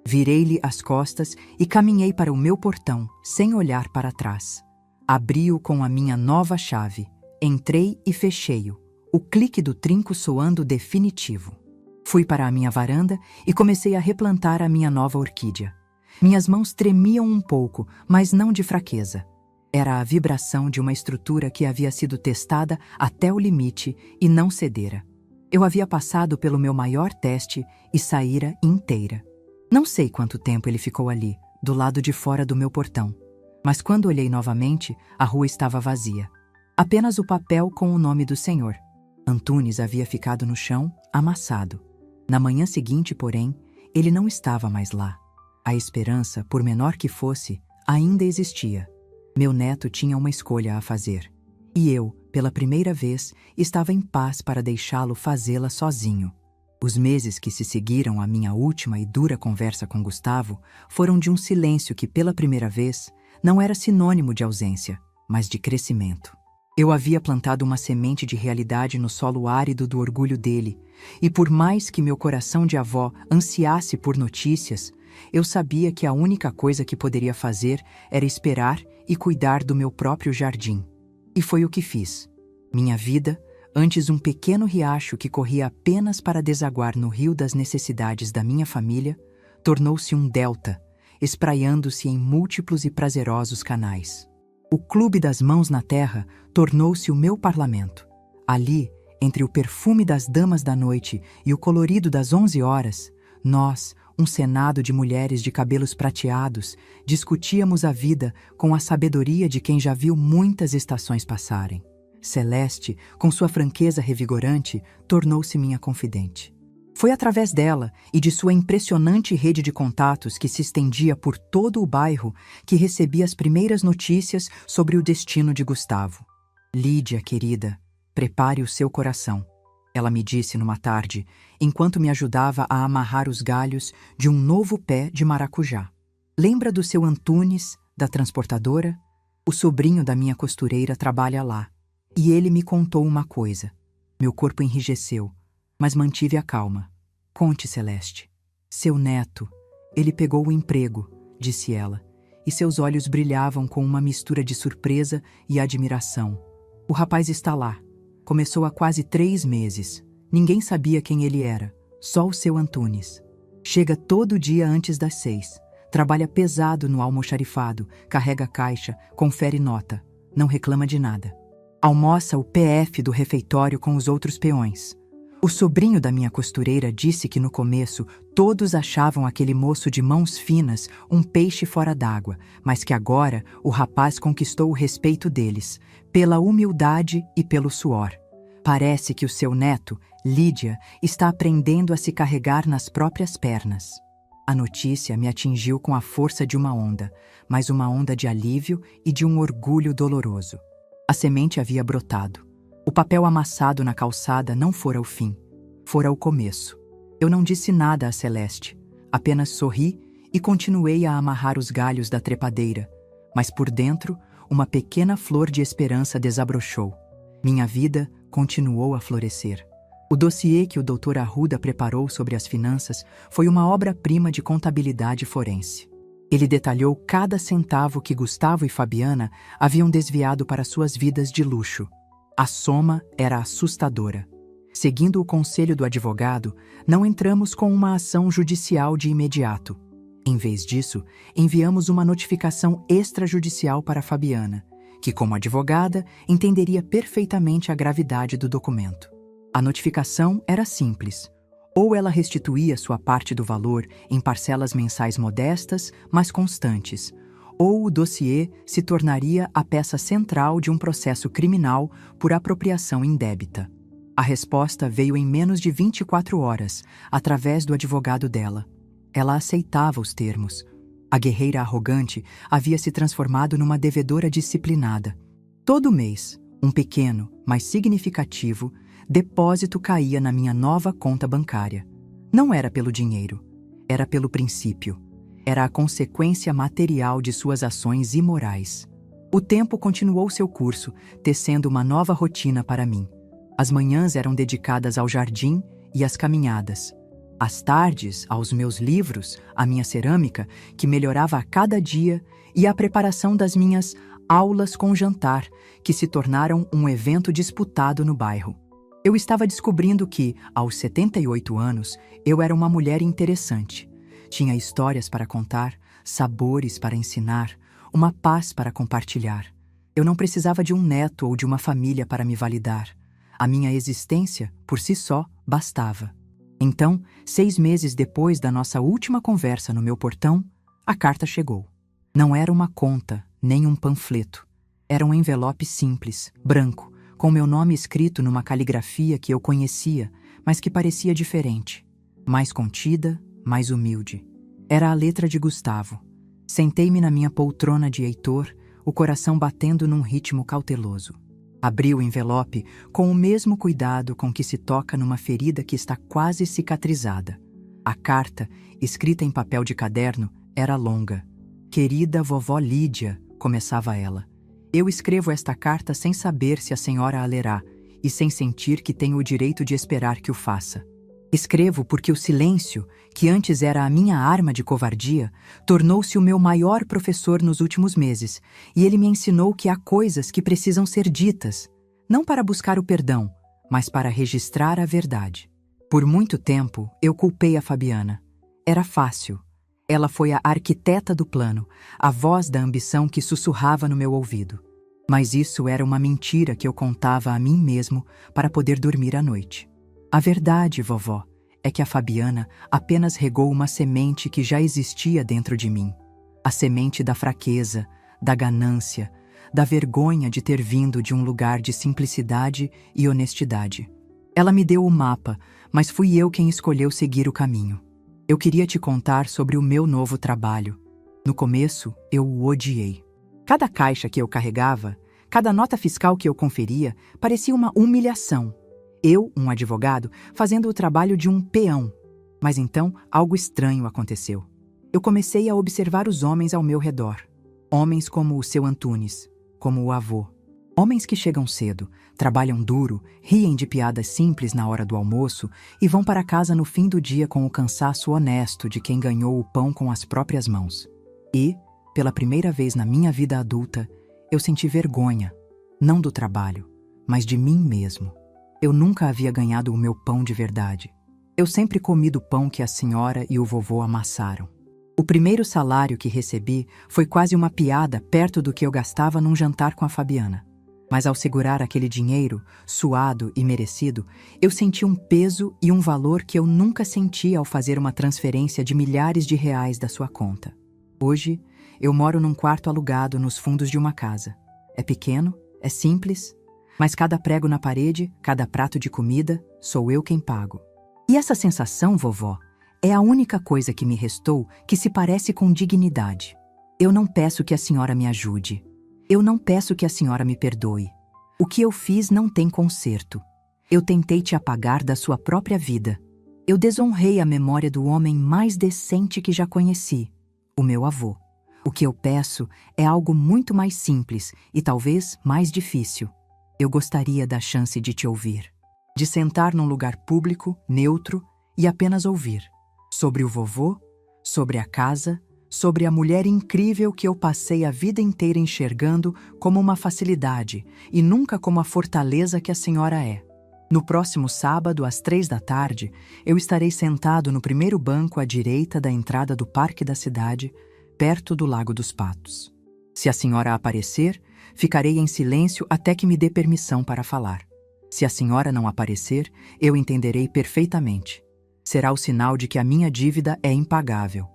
Virei-lhe as costas e caminhei para o meu portão, sem olhar para trás. Abri-o com a minha nova chave. Entrei e fechei-o, o clique do trinco soando definitivo. Fui para a minha varanda e comecei a replantar a minha nova orquídea. Minhas mãos tremiam um pouco, mas não de fraqueza. Era a vibração de uma estrutura que havia sido testada até o limite e não cedera. Eu havia passado pelo meu maior teste e saíra inteira. Não sei quanto tempo ele ficou ali, do lado de fora do meu portão. Mas quando olhei novamente, a rua estava vazia. Apenas o papel com o nome do senhor. Antunes havia ficado no chão, amassado. Na manhã seguinte, porém, ele não estava mais lá. A esperança, por menor que fosse, ainda existia. Meu neto tinha uma escolha a fazer. E eu, pela primeira vez, estava em paz para deixá-lo fazê-la sozinho. Os meses que se seguiram à minha última e dura conversa com Gustavo foram de um silêncio que, pela primeira vez, não era sinônimo de ausência, mas de crescimento. Eu havia plantado uma semente de realidade no solo árido do orgulho dele, e por mais que meu coração de avó ansiasse por notícias, eu sabia que a única coisa que poderia fazer era esperar e cuidar do meu próprio jardim. E foi o que fiz. Minha vida, antes um pequeno riacho que corria apenas para desaguar no rio das necessidades da minha família, tornou-se um delta, espraiando-se em múltiplos e prazerosos canais. O Clube das Mãos na Terra tornou-se o meu parlamento. Ali, entre o perfume das damas da noite e o colorido das 11 horas, nós, um senado de mulheres de cabelos prateados, discutíamos a vida com a sabedoria de quem já viu muitas estações passarem. Celeste, com sua franqueza revigorante, tornou-se minha confidente. Foi através dela e de sua impressionante rede de contatos que se estendia por todo o bairro que recebi as primeiras notícias sobre o destino de Gustavo. Lídia, querida, prepare o seu coração, ela me disse numa tarde, enquanto me ajudava a amarrar os galhos de um novo pé de maracujá. Lembra do seu Antunes, da transportadora? O sobrinho da minha costureira trabalha lá. E ele me contou uma coisa. Meu corpo enrijeceu, mas mantive a calma. Conte, Celeste. Seu neto, ele pegou o emprego, disse ela, e seus olhos brilhavam com uma mistura de surpresa e admiração. O rapaz está lá. Começou há quase 3 meses. Ninguém sabia quem ele era, só o seu Antunes. Chega todo dia antes das 6. Trabalha pesado no almoxarifado, carrega caixa, confere nota. Não reclama de nada. Almoça o PF do refeitório com os outros peões. O sobrinho da minha costureira disse que no começo todos achavam aquele moço de mãos finas um peixe fora d'água, mas que agora o rapaz conquistou o respeito deles, pela humildade e pelo suor. Parece que o seu neto, Lídia, está aprendendo a se carregar nas próprias pernas. A notícia me atingiu com a força de uma onda, mas uma onda de alívio e de um orgulho doloroso. A semente havia brotado. O papel amassado na calçada não fora o fim, fora o começo. Eu não disse nada a Celeste, apenas sorri e continuei a amarrar os galhos da trepadeira, mas por dentro, uma pequena flor de esperança desabrochou. Minha vida continuou a florescer. O dossiê que o Dr. Arruda preparou sobre as finanças foi uma obra-prima de contabilidade forense. Ele detalhou cada centavo que Gustavo e Fabiana haviam desviado para suas vidas de luxo. A soma era assustadora. Seguindo o conselho do advogado, não entramos com uma ação judicial de imediato. Em vez disso, enviamos uma notificação extrajudicial para Fabiana, que, como advogada, entenderia perfeitamente a gravidade do documento. A notificação era simples. Ou ela restituía sua parte do valor em parcelas mensais modestas, mas constantes, ou o dossiê se tornaria a peça central de um processo criminal por apropriação indébita. A resposta veio em menos de 24 horas, através do advogado dela. Ela aceitava os termos. A guerreira arrogante havia se transformado numa devedora disciplinada. Todo mês, um pequeno, mas significativo, depósito caía na minha nova conta bancária. Não era pelo dinheiro, era pelo princípio. Era a consequência material de suas ações imorais. O tempo continuou seu curso, tecendo uma nova rotina para mim. As manhãs eram dedicadas ao jardim e às caminhadas. As tardes, aos meus livros, à minha cerâmica, que melhorava a cada dia, e à preparação das minhas aulas com jantar, que se tornaram um evento disputado no bairro. Eu estava descobrindo que, aos 78 anos, eu era uma mulher interessante. Tinha histórias para contar, sabores para ensinar, uma paz para compartilhar. Eu não precisava de um neto ou de uma família para me validar. A minha existência, por si só, bastava. Então, 6 meses depois da nossa última conversa no meu portão, a carta chegou. Não era uma conta, nem um panfleto. Era um envelope simples, branco, com meu nome escrito numa caligrafia que eu conhecia, mas que parecia diferente. Mais contida, mais humilde. Era a letra de Gustavo. Sentei-me na minha poltrona de Heitor, o coração batendo num ritmo cauteloso. Abri o envelope com o mesmo cuidado com que se toca numa ferida que está quase cicatrizada. A carta, escrita em papel de caderno, era longa. Querida vovó Lídia, começava ela. Eu escrevo esta carta sem saber se a senhora a lerá e sem sentir que tenho o direito de esperar que o faça. Escrevo porque o silêncio, que antes era a minha arma de covardia, tornou-se o meu maior professor nos últimos meses, e ele me ensinou que há coisas que precisam ser ditas, não para buscar o perdão, mas para registrar a verdade. Por muito tempo, eu culpei a Fabiana. Era fácil. Ela foi a arquiteta do plano, a voz da ambição que sussurrava no meu ouvido. Mas isso era uma mentira que eu contava a mim mesmo para poder dormir à noite. A verdade, vovó, é que a Fabiana apenas regou uma semente que já existia dentro de mim. A semente da fraqueza, da ganância, da vergonha de ter vindo de um lugar de simplicidade e honestidade. Ela me deu o mapa, mas fui eu quem escolheu seguir o caminho. Eu queria te contar sobre o meu novo trabalho. No começo, eu o odiei. Cada caixa que eu carregava, cada nota fiscal que eu conferia, parecia uma humilhação. Eu, um advogado, fazendo o trabalho de um peão. Mas então, algo estranho aconteceu. Eu comecei a observar os homens ao meu redor. Homens como o seu Antunes, como o avô. Homens que chegam cedo, trabalham duro, riem de piadas simples na hora do almoço e vão para casa no fim do dia com o cansaço honesto de quem ganhou o pão com as próprias mãos. E, pela primeira vez na minha vida adulta, eu senti vergonha, não do trabalho, mas de mim mesmo. Eu nunca havia ganhado o meu pão de verdade. Eu sempre comi do pão que a senhora e o vovô amassaram. O primeiro salário que recebi foi quase uma piada perto do que eu gastava num jantar com a Fabiana. Mas ao segurar aquele dinheiro, suado e merecido, eu senti um peso e um valor que eu nunca senti ao fazer uma transferência de milhares de reais da sua conta. Hoje, eu moro num quarto alugado nos fundos de uma casa. É pequeno, é simples, mas cada prego na parede, cada prato de comida, sou eu quem pago. E essa sensação, vovó, é a única coisa que me restou que se parece com dignidade. Eu não peço que a senhora me ajude. Eu não peço que a senhora me perdoe. O que eu fiz não tem conserto. Eu tentei te apagar da sua própria vida. Eu desonrei a memória do homem mais decente que já conheci, o meu avô. O que eu peço é algo muito mais simples e talvez mais difícil. Eu gostaria da chance de te ouvir. De sentar num lugar público, neutro, e apenas ouvir. Sobre o vovô, sobre a casa, sobre a mulher incrível que eu passei a vida inteira enxergando como uma facilidade e nunca como a fortaleza que a senhora é. No próximo sábado, às 15h, eu estarei sentado no primeiro banco à direita da entrada do Parque da Cidade, perto do Lago dos Patos. Se a senhora aparecer, ficarei em silêncio até que me dê permissão para falar. Se a senhora não aparecer, eu entenderei perfeitamente. Será o sinal de que a minha dívida é impagável.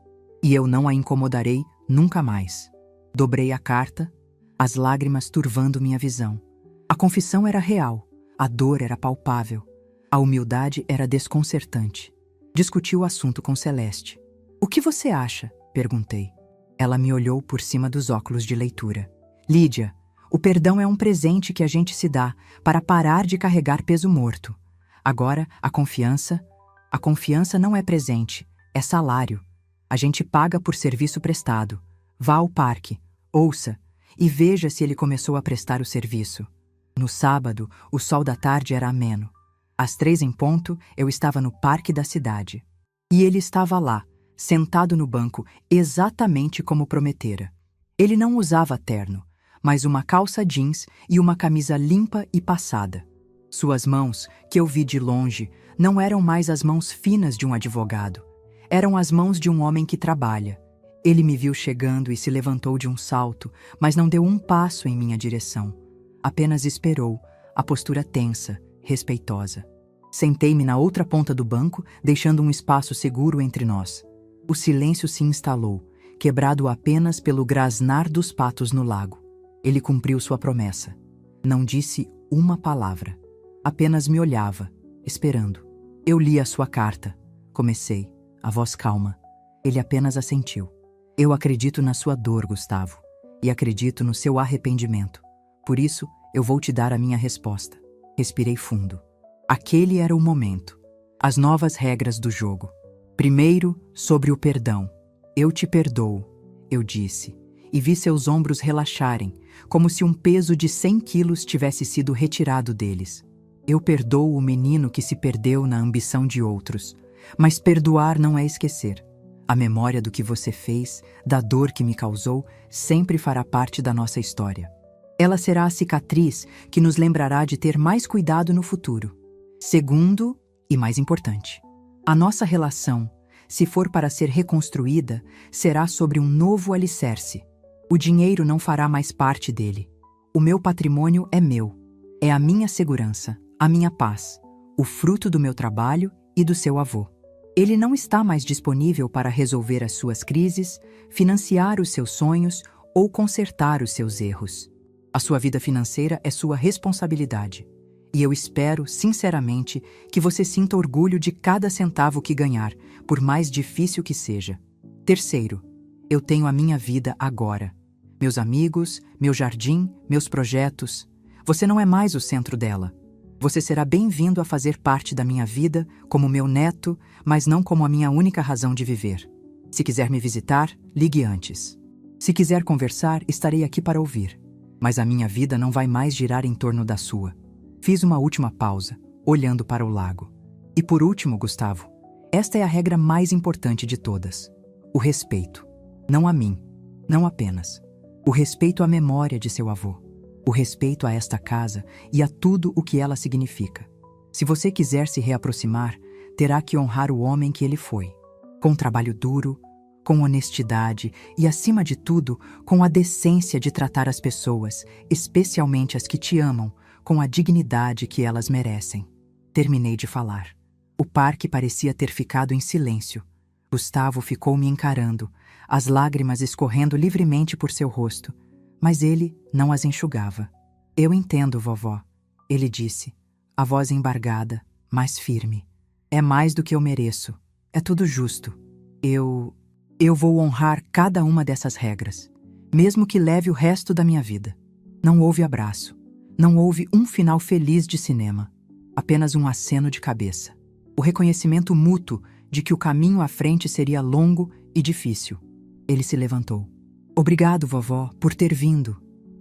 E eu não a incomodarei nunca mais. Dobrei a carta, as lágrimas turvando minha visão. A confissão era real, a dor era palpável, a humildade era desconcertante. Discuti o assunto com Celeste. "O que você acha?" perguntei. Ela me olhou por cima dos óculos de leitura. "Lídia, o perdão é um presente que a gente se dá para parar de carregar peso morto. Agora, a confiança não é presente, é salário. A gente paga por serviço prestado. Vá ao parque, ouça e veja se ele começou a prestar o serviço." No sábado, o sol da tarde era ameno. Às 15h, eu estava no Parque da Cidade. E ele estava lá, sentado no banco, exatamente como prometera. Ele não usava terno, mas uma calça jeans e uma camisa limpa e passada. Suas mãos, que eu vi de longe, não eram mais as mãos finas de um advogado. Eram as mãos de um homem que trabalha. Ele me viu chegando e se levantou de um salto, mas não deu um passo em minha direção. Apenas esperou, a postura tensa, respeitosa. Sentei-me na outra ponta do banco, deixando um espaço seguro entre nós. O silêncio se instalou, quebrado apenas pelo grasnar dos patos no lago. Ele cumpriu sua promessa. Não disse uma palavra. Apenas me olhava, esperando. "Eu li a sua carta", comecei, a voz calma. Ele apenas assentiu. "Eu acredito na sua dor, Gustavo, e acredito no seu arrependimento. Por isso, eu vou te dar a minha resposta." Respirei fundo. Aquele era o momento. As novas regras do jogo. Primeiro, sobre o perdão. "Eu te perdoo", eu disse, e vi seus ombros relaxarem, como se um peso de 100 quilos tivesse sido retirado deles. "Eu perdoo o menino que se perdeu na ambição de outros, mas perdoar não é esquecer. A memória do que você fez, da dor que me causou, sempre fará parte da nossa história. Ela será a cicatriz que nos lembrará de ter mais cuidado no futuro. Segundo, e mais importante, a nossa relação, se for para ser reconstruída, será sobre um novo alicerce. O dinheiro não fará mais parte dele. O meu patrimônio é meu. É a minha segurança, a minha paz, o fruto do meu trabalho e do seu avô. Ele não está mais disponível para resolver as suas crises, financiar os seus sonhos ou consertar os seus erros. A sua vida financeira é sua responsabilidade. E eu espero, sinceramente, que você sinta orgulho de cada centavo que ganhar, por mais difícil que seja. Terceiro, eu tenho a minha vida agora. Meus amigos, meu jardim, meus projetos. Você não é mais o centro dela. Você será bem-vindo a fazer parte da minha vida como meu neto, mas não como a minha única razão de viver. Se quiser me visitar, ligue antes. Se quiser conversar, estarei aqui para ouvir. Mas a minha vida não vai mais girar em torno da sua. Fiz uma última pausa, olhando para o lago. E por último, Gustavo, esta é a regra mais importante de todas. O respeito. Não a mim, não apenas. O respeito à memória de seu avô. O respeito a esta casa e a tudo o que ela significa. Se você quiser se reaproximar, terá que honrar o homem que ele foi. Com trabalho duro, com honestidade e, acima de tudo, com a decência de tratar as pessoas, especialmente as que te amam, com a dignidade que elas merecem. Terminei de falar. O parque parecia ter ficado em silêncio. Gustavo ficou me encarando, as lágrimas escorrendo livremente por seu rosto, mas ele não as enxugava. Eu entendo, vovó, ele disse, a voz embargada, mas firme. É mais do que eu mereço. É tudo justo. Eu vou honrar cada uma dessas regras, mesmo que leve o resto da minha vida. Não houve abraço. Não houve um final feliz de cinema. Apenas um aceno de cabeça. O reconhecimento mútuo de que o caminho à frente seria longo e difícil. Ele se levantou. Obrigado, vovó, por ter vindo.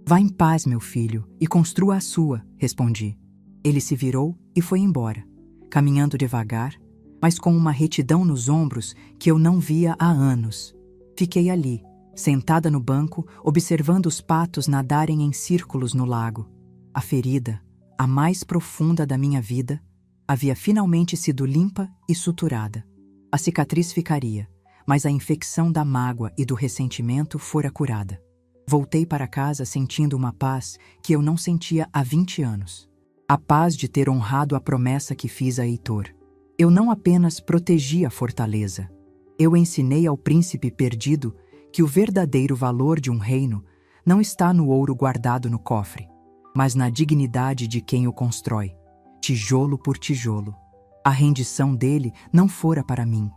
Vá em paz, meu filho, e construa a sua, respondi. Ele se virou e foi embora, caminhando devagar, mas com uma retidão nos ombros que eu não via há anos. Fiquei ali, sentada no banco, observando os patos nadarem em círculos no lago. A ferida, a mais profunda da minha vida, havia finalmente sido limpa e suturada. A cicatriz ficaria, mas a infecção da mágoa e do ressentimento fora curada. Voltei para casa sentindo uma paz que eu não sentia há 20 anos. A paz de ter honrado a promessa que fiz a Heitor. Eu não apenas protegi a fortaleza. Eu ensinei ao príncipe perdido que o verdadeiro valor de um reino não está no ouro guardado no cofre, mas na dignidade de quem o constrói, tijolo por tijolo. A rendição dele não fora para mim,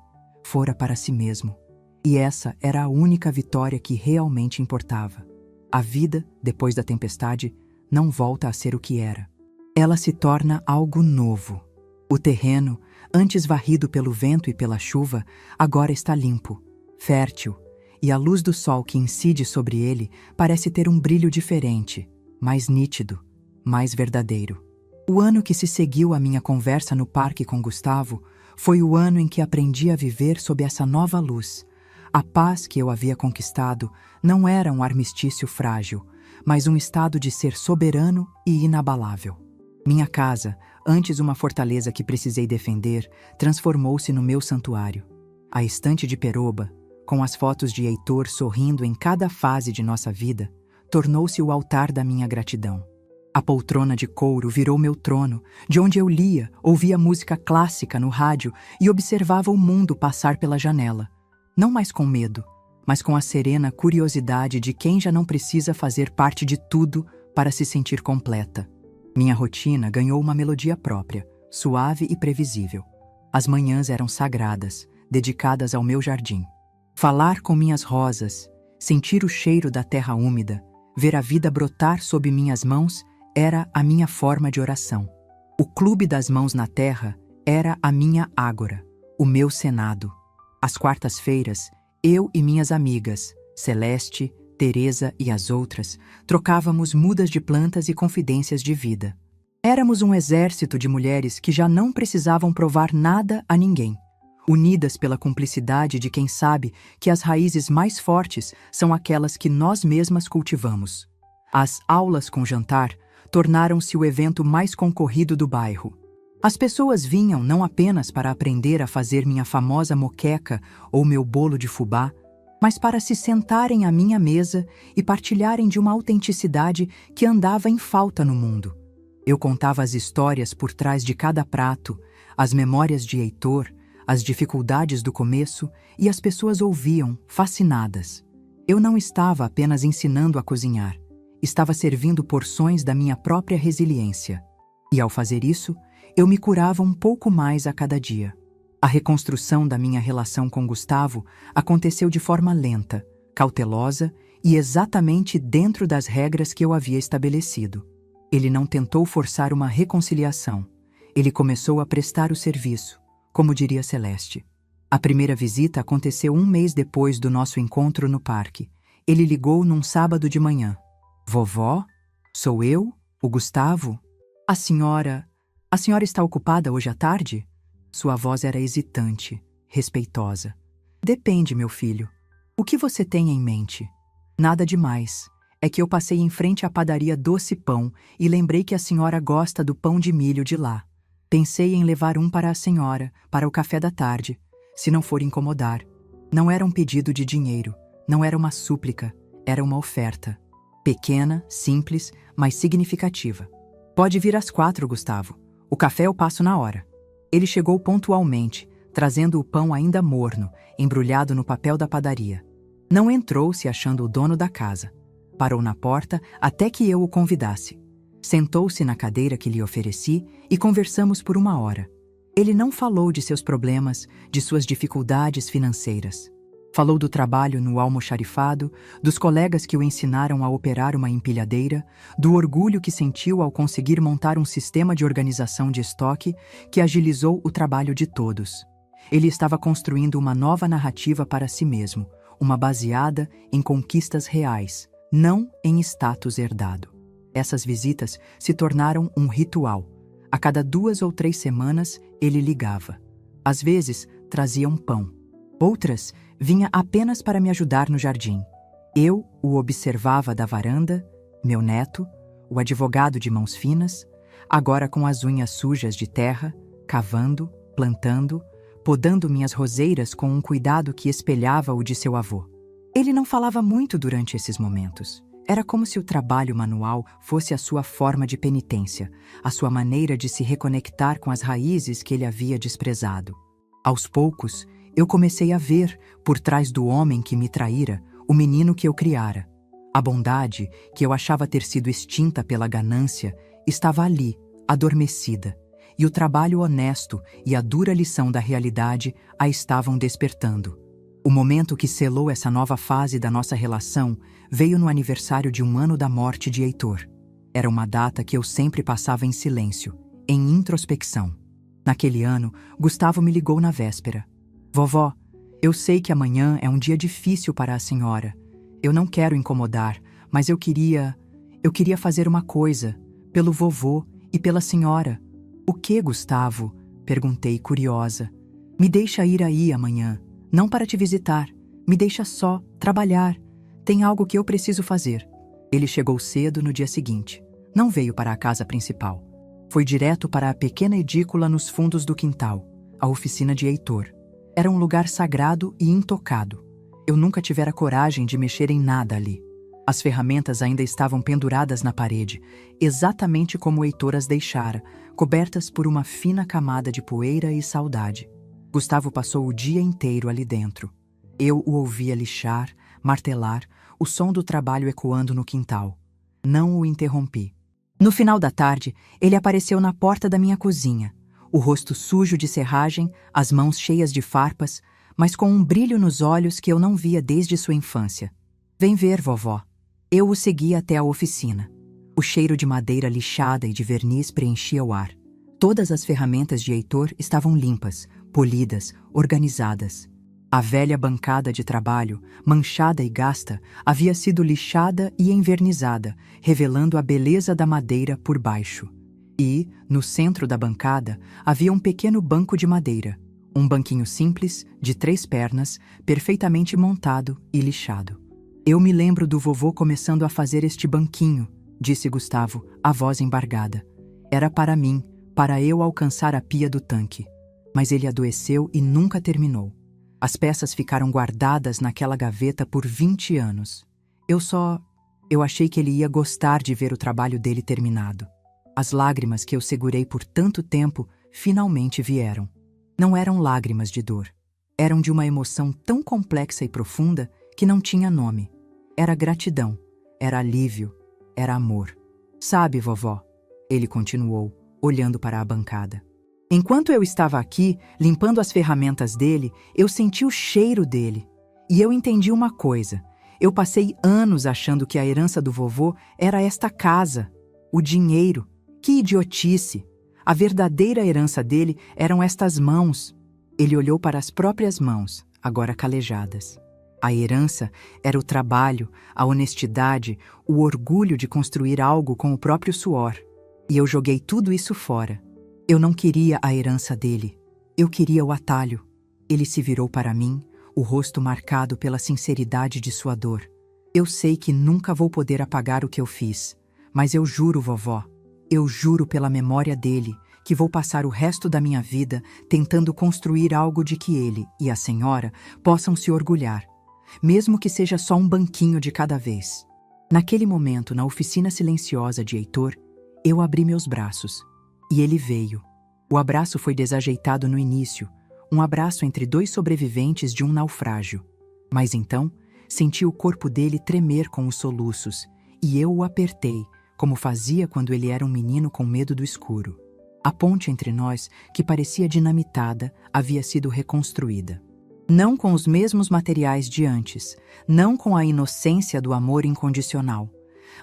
fora para si mesmo. E essa era a única vitória que realmente importava. A vida, depois da tempestade, não volta a ser o que era. Ela se torna algo novo. O terreno, antes varrido pelo vento e pela chuva, agora está limpo, fértil, e a luz do sol que incide sobre ele parece ter um brilho diferente, mais nítido, mais verdadeiro. O ano que se seguiu à minha conversa no parque com Gustavo foi o ano em que aprendi a viver sob essa nova luz. A paz que eu havia conquistado não era um armistício frágil, mas um estado de ser soberano e inabalável. Minha casa, antes uma fortaleza que precisei defender, transformou-se no meu santuário. A estante de peroba, com as fotos de Heitor sorrindo em cada fase de nossa vida, tornou-se o altar da minha gratidão. A poltrona de couro virou meu trono, de onde eu lia, ouvia música clássica no rádio e observava o mundo passar pela janela. Não mais com medo, mas com a serena curiosidade de quem já não precisa fazer parte de tudo para se sentir completa. Minha rotina ganhou uma melodia própria, suave e previsível. As manhãs eram sagradas, dedicadas ao meu jardim. Falar com minhas rosas, sentir o cheiro da terra úmida, ver a vida brotar sob minhas mãos era a minha forma de oração. O clube das mãos na terra era a minha ágora, o meu senado. Às quartas-feiras, eu e minhas amigas, Celeste, Teresa e as outras, trocávamos mudas de plantas e confidências de vida. Éramos um exército de mulheres que já não precisavam provar nada a ninguém, unidas pela cumplicidade de quem sabe que as raízes mais fortes são aquelas que nós mesmas cultivamos. As aulas com jantar tornaram-se o evento mais concorrido do bairro. As pessoas vinham não apenas para aprender a fazer minha famosa moqueca ou meu bolo de fubá, mas para se sentarem à minha mesa e partilharem de uma autenticidade que andava em falta no mundo. Eu contava as histórias por trás de cada prato, as memórias de Heitor, as dificuldades do começo, e as pessoas ouviam, fascinadas. Eu não estava apenas ensinando a cozinhar, estava servindo porções da minha própria resiliência. E ao fazer isso, eu me curava um pouco mais a cada dia. A reconstrução da minha relação com Gustavo aconteceu de forma lenta, cautelosa e exatamente dentro das regras que eu havia estabelecido. Ele não tentou forçar uma reconciliação. Ele começou a prestar o serviço, como diria Celeste. A primeira visita aconteceu 1 mês depois do nosso encontro no parque. Ele ligou num sábado de manhã. Vovó? Sou eu? O Gustavo? A senhora está ocupada hoje à tarde? Sua voz era hesitante, respeitosa. Depende, meu filho. O que você tem em mente? Nada demais. É que eu passei em frente à padaria Doce Pão e lembrei que a senhora gosta do pão de milho de lá. Pensei em levar um para a senhora, para o café da tarde, se não for incomodar. Não era um pedido de dinheiro, não era uma súplica, era uma oferta. Pequena, simples, mas significativa. Pode vir às 4, Gustavo. O café eu passo na hora. Ele chegou pontualmente, trazendo o pão ainda morno, embrulhado no papel da padaria. Não entrou se achando o dono da casa. Parou na porta até que eu o convidasse. Sentou-se na cadeira que lhe ofereci e conversamos por 1 hora. Ele não falou de seus problemas, de suas dificuldades financeiras. Falou do trabalho no almoxarifado, dos colegas que o ensinaram a operar uma empilhadeira, do orgulho que sentiu ao conseguir montar um sistema de organização de estoque que agilizou o trabalho de todos. Ele estava construindo uma nova narrativa para si mesmo, uma baseada em conquistas reais, não em status herdado. Essas visitas se tornaram um ritual. A cada 2 ou 3 semanas, ele ligava. Às vezes, trazia um pão. Outras, vinha apenas para me ajudar no jardim. Eu o observava da varanda, meu neto, o advogado de mãos finas, agora com as unhas sujas de terra, cavando, plantando, podando minhas roseiras com um cuidado que espelhava o de seu avô. Ele não falava muito durante esses momentos. Era como se o trabalho manual fosse a sua forma de penitência, a sua maneira de se reconectar com as raízes que ele havia desprezado. Aos poucos, eu comecei a ver, por trás do homem que me traíra, o menino que eu criara. A bondade, que eu achava ter sido extinta pela ganância, estava ali, adormecida, e o trabalho honesto e a dura lição da realidade a estavam despertando. O momento que selou essa nova fase da nossa relação veio no aniversário de 1 ano da morte de Heitor. Era uma data que eu sempre passava em silêncio, em introspecção. Naquele ano, Gustavo me ligou na véspera. Vovó, eu sei que amanhã é um dia difícil para a senhora. Eu não quero incomodar, mas eu queria fazer uma coisa, pelo vovô e pela senhora. O que, Gustavo? Perguntei curiosa. Me deixa ir aí amanhã. Não para te visitar. Me deixa só, trabalhar. Tem algo que eu preciso fazer. Ele chegou cedo no dia seguinte. Não veio para a casa principal. Foi direto para a pequena edícula nos fundos do quintal, a oficina de Heitor. Era um lugar sagrado e intocado. Eu nunca tivera coragem de mexer em nada ali. As ferramentas ainda estavam penduradas na parede, exatamente como Heitor as deixara, cobertas por uma fina camada de poeira e saudade. Gustavo passou o dia inteiro ali dentro. Eu o ouvia lixar, martelar, o som do trabalho ecoando no quintal. Não o interrompi. No final da tarde, ele apareceu na porta da minha cozinha, o rosto sujo de serragem, as mãos cheias de farpas, mas com um brilho nos olhos que eu não via desde sua infância. Vem ver, vovó. Eu o segui até a oficina. O cheiro de madeira lixada e de verniz preenchia o ar. Todas as ferramentas de Heitor estavam limpas, polidas, organizadas. A velha bancada de trabalho, manchada e gasta, havia sido lixada e envernizada, revelando a beleza da madeira por baixo. E, no centro da bancada, havia um pequeno banco de madeira. Um banquinho simples, de 3 pernas, perfeitamente montado e lixado. Eu me lembro do vovô começando a fazer este banquinho, disse Gustavo, a voz embargada. Era para mim, para eu alcançar a pia do tanque. Mas ele adoeceu e nunca terminou. As peças ficaram guardadas naquela gaveta por 20 anos. Eu achei que ele ia gostar de ver o trabalho dele terminado. As lágrimas que eu segurei por tanto tempo finalmente vieram. Não eram lágrimas de dor. Eram de uma emoção tão complexa e profunda que não tinha nome. Era gratidão, era alívio, era amor. Sabe, vovó, ele continuou, olhando para a bancada. Enquanto eu estava aqui, limpando as ferramentas dele, eu senti o cheiro dele. E eu entendi uma coisa. Eu passei anos achando que a herança do vovô era esta casa, o dinheiro. Que idiotice! A verdadeira herança dele eram estas mãos. Ele olhou para as próprias mãos, agora calejadas. A herança era o trabalho, a honestidade, o orgulho de construir algo com o próprio suor. E eu joguei tudo isso fora. Eu não queria a herança dele. Eu queria o atalho. Ele se virou para mim, o rosto marcado pela sinceridade de sua dor. Eu sei que nunca vou poder apagar o que eu fiz, mas eu juro, vovó, eu juro pela memória dele, que vou passar o resto da minha vida tentando construir algo de que ele e a senhora possam se orgulhar, mesmo que seja só um banquinho de cada vez. Naquele momento, na oficina silenciosa de Heitor, eu abri meus braços. E ele veio. O abraço foi desajeitado no início, um abraço entre dois sobreviventes de um naufrágio. Mas então, senti o corpo dele tremer com os soluços, e eu o apertei, como fazia quando ele era um menino com medo do escuro. A ponte entre nós, que parecia dinamitada, havia sido reconstruída. Não com os mesmos materiais de antes, não com a inocência do amor incondicional,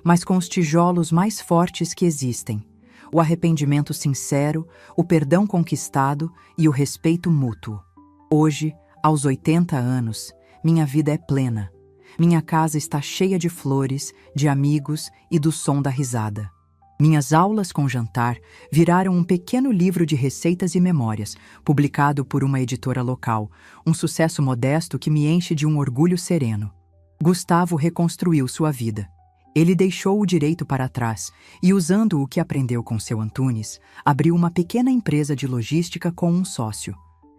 mas com os tijolos mais fortes que existem. O arrependimento sincero, o perdão conquistado e o respeito mútuo. Hoje, aos 80 anos, minha vida é plena. Minha casa está cheia de flores, de amigos e do som da risada. Minhas aulas com jantar viraram um pequeno livro de receitas e memórias, publicado por uma editora local, um sucesso modesto que me enche de um orgulho sereno. Gustavo reconstruiu sua vida. Ele deixou o direito para trás e, usando o que aprendeu com seu Antunes, abriu uma pequena empresa de logística com um sócio.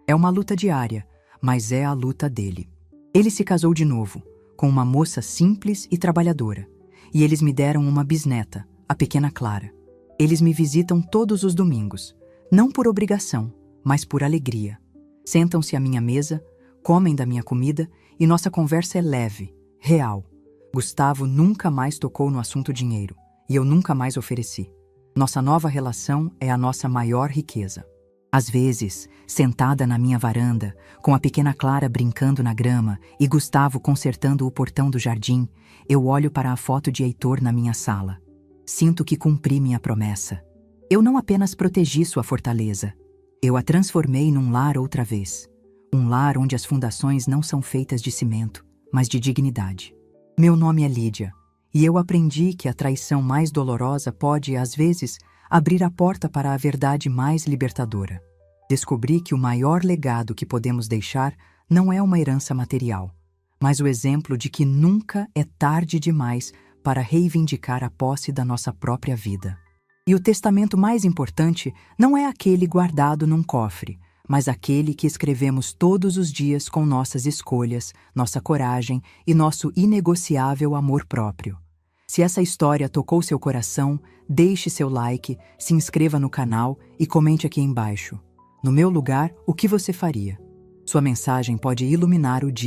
É uma luta diária, mas é a luta dele. Ele se casou de novo, com uma moça simples e trabalhadora, e eles me deram uma bisneta, a pequena Clara. Eles me visitam todos os domingos, não por obrigação, mas por alegria. Sentam-se à minha mesa, comem da minha comida e nossa conversa é leve, real. Gustavo nunca mais tocou no assunto dinheiro, e eu nunca mais ofereci. Nossa nova relação é a nossa maior riqueza. Às vezes, sentada na minha varanda, com a pequena Clara brincando na grama e Gustavo consertando o portão do jardim, eu olho para a foto de Heitor na minha sala. Sinto que cumpri minha promessa. Eu não apenas protegi sua fortaleza, eu a transformei num lar outra vez. Um lar onde as fundações não são feitas de cimento, mas de dignidade. Meu nome é Lídia, e eu aprendi que a traição mais dolorosa pode, às vezes, abrir a porta para a verdade mais libertadora. Descobri que o maior legado que podemos deixar não é uma herança material, mas o exemplo de que nunca é tarde demais para reivindicar a posse da nossa própria vida. E o testamento mais importante não é aquele guardado num cofre, mas aquele que escrevemos todos os dias com nossas escolhas, nossa coragem e nosso inegociável amor próprio. Se essa história tocou seu coração, deixe seu like, se inscreva no canal e comente aqui embaixo. No meu lugar, o que você faria? Sua mensagem pode iluminar o dia